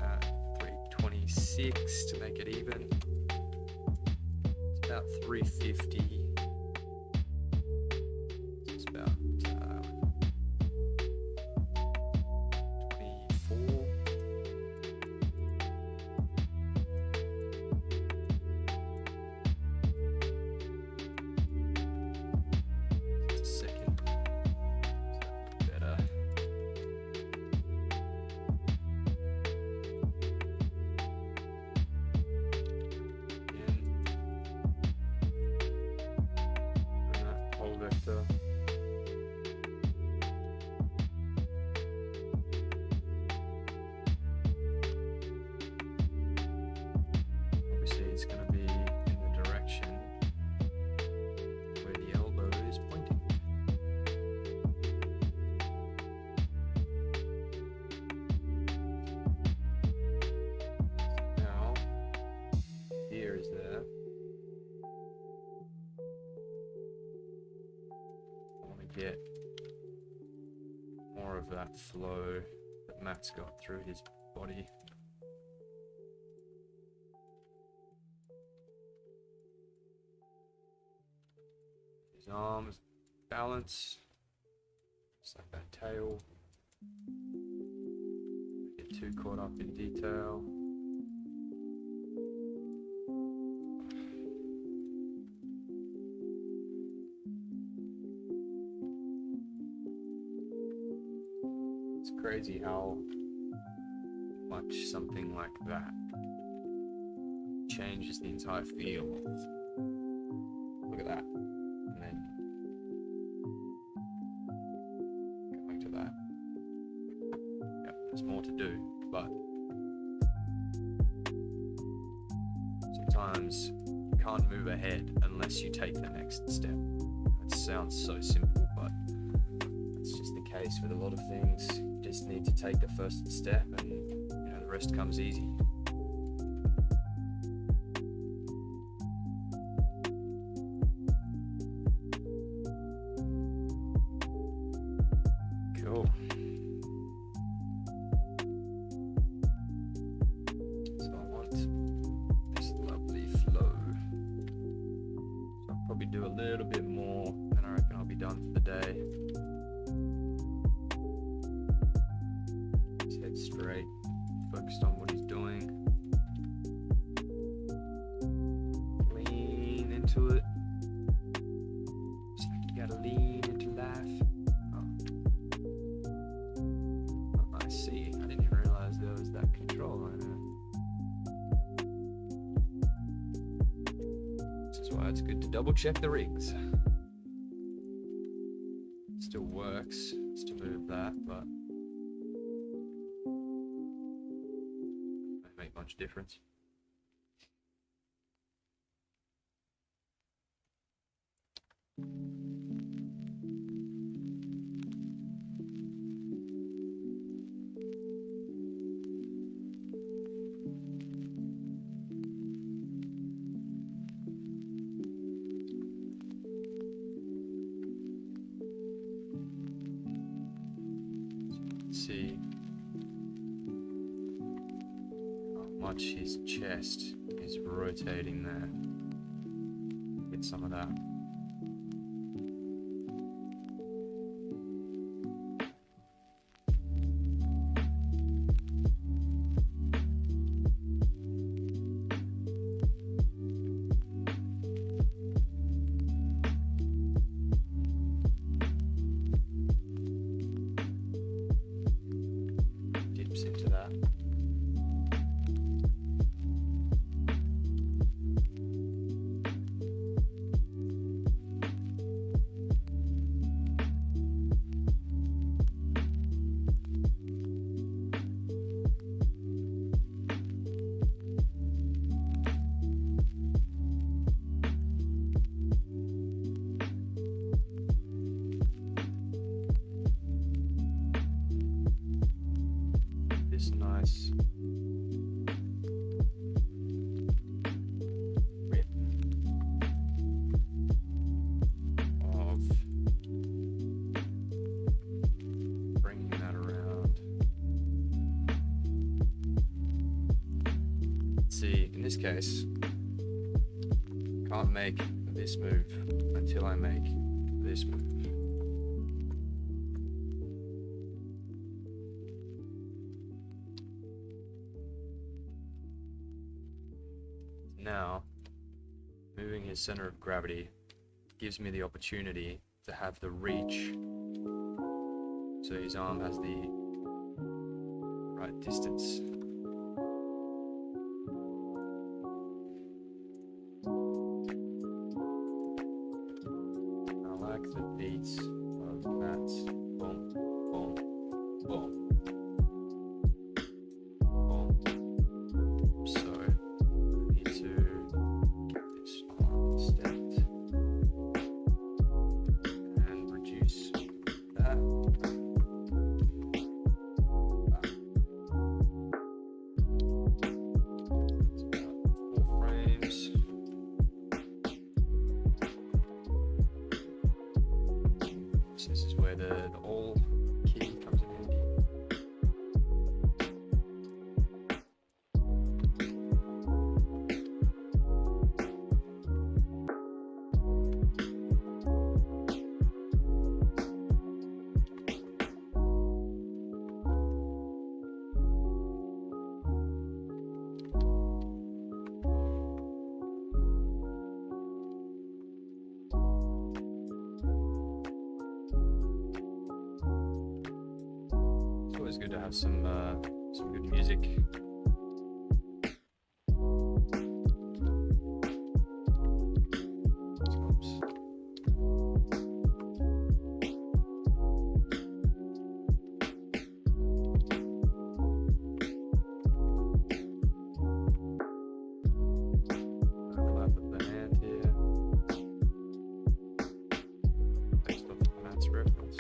at 326 to make it even, about 350. It's about 24. Just a second. So better. Vector. Obviously it's going to be in the direction where the elbow is pointing. Now, here is there. Get more of that flow that Matt's got through his body. His arms balance, just like that tail. Get too caught up in detail. Crazy how much something like that changes the entire feel. Look at that. And then going to that. Yep, there's more to do, but sometimes you can't move ahead unless you take the next step. It sounds so simple, but it's just the case with a lot of things. Just need to take the first step and the rest comes easy. Cool. So I want this lovely flow. So I'll probably do a little bit more and I reckon I'll be done for the day. Straight, focused on what he's doing. Lean into it. Just like you gotta lean into life. Oh, I see. I didn't even realize there was that control right there. This is why it's good to double check the rigs. It still works. It's to move that, but much difference. much his chest is rotating there. Get some of that. Dips into that. This nice rip of bringing that around. See, in this case, can't make this move until I make this move. Now, moving his center of gravity gives me the opportunity to have the reach, so his arm has the right distance. I like the beats of that. Boom, boom, boom. This is where the all key comes in handy. It's good to have some good music. Overlap of the hand here, based off the Matt's reference.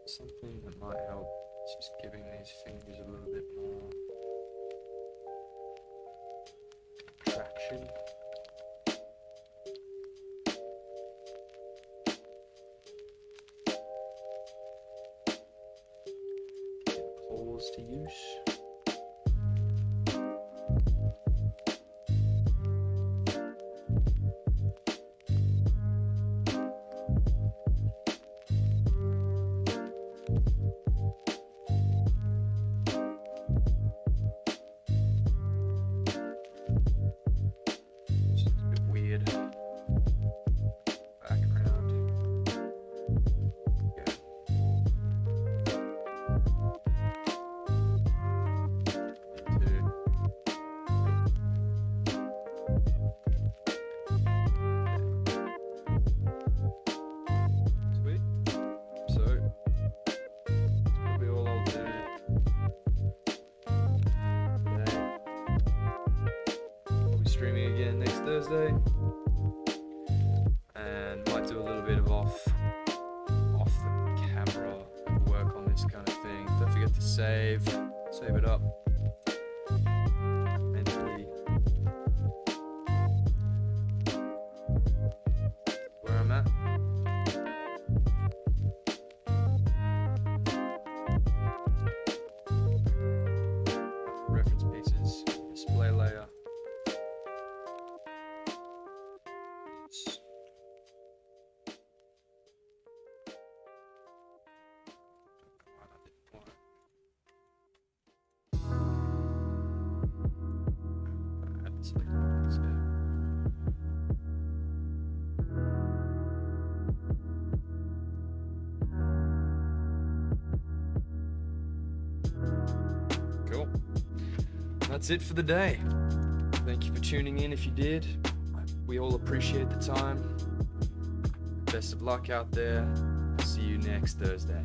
Something that might help is just giving these fingers a little bit more traction. Get paws to use. Streaming again next Thursday, and might do a little bit of off the camera work on this kind of thing. Don't forget to save it up mentally. Where I'm at. Reference pieces, display layer. Cool. That's it for the day. Thank you for tuning in if you did. We all appreciate the time. Best of luck out there. See you next Thursday.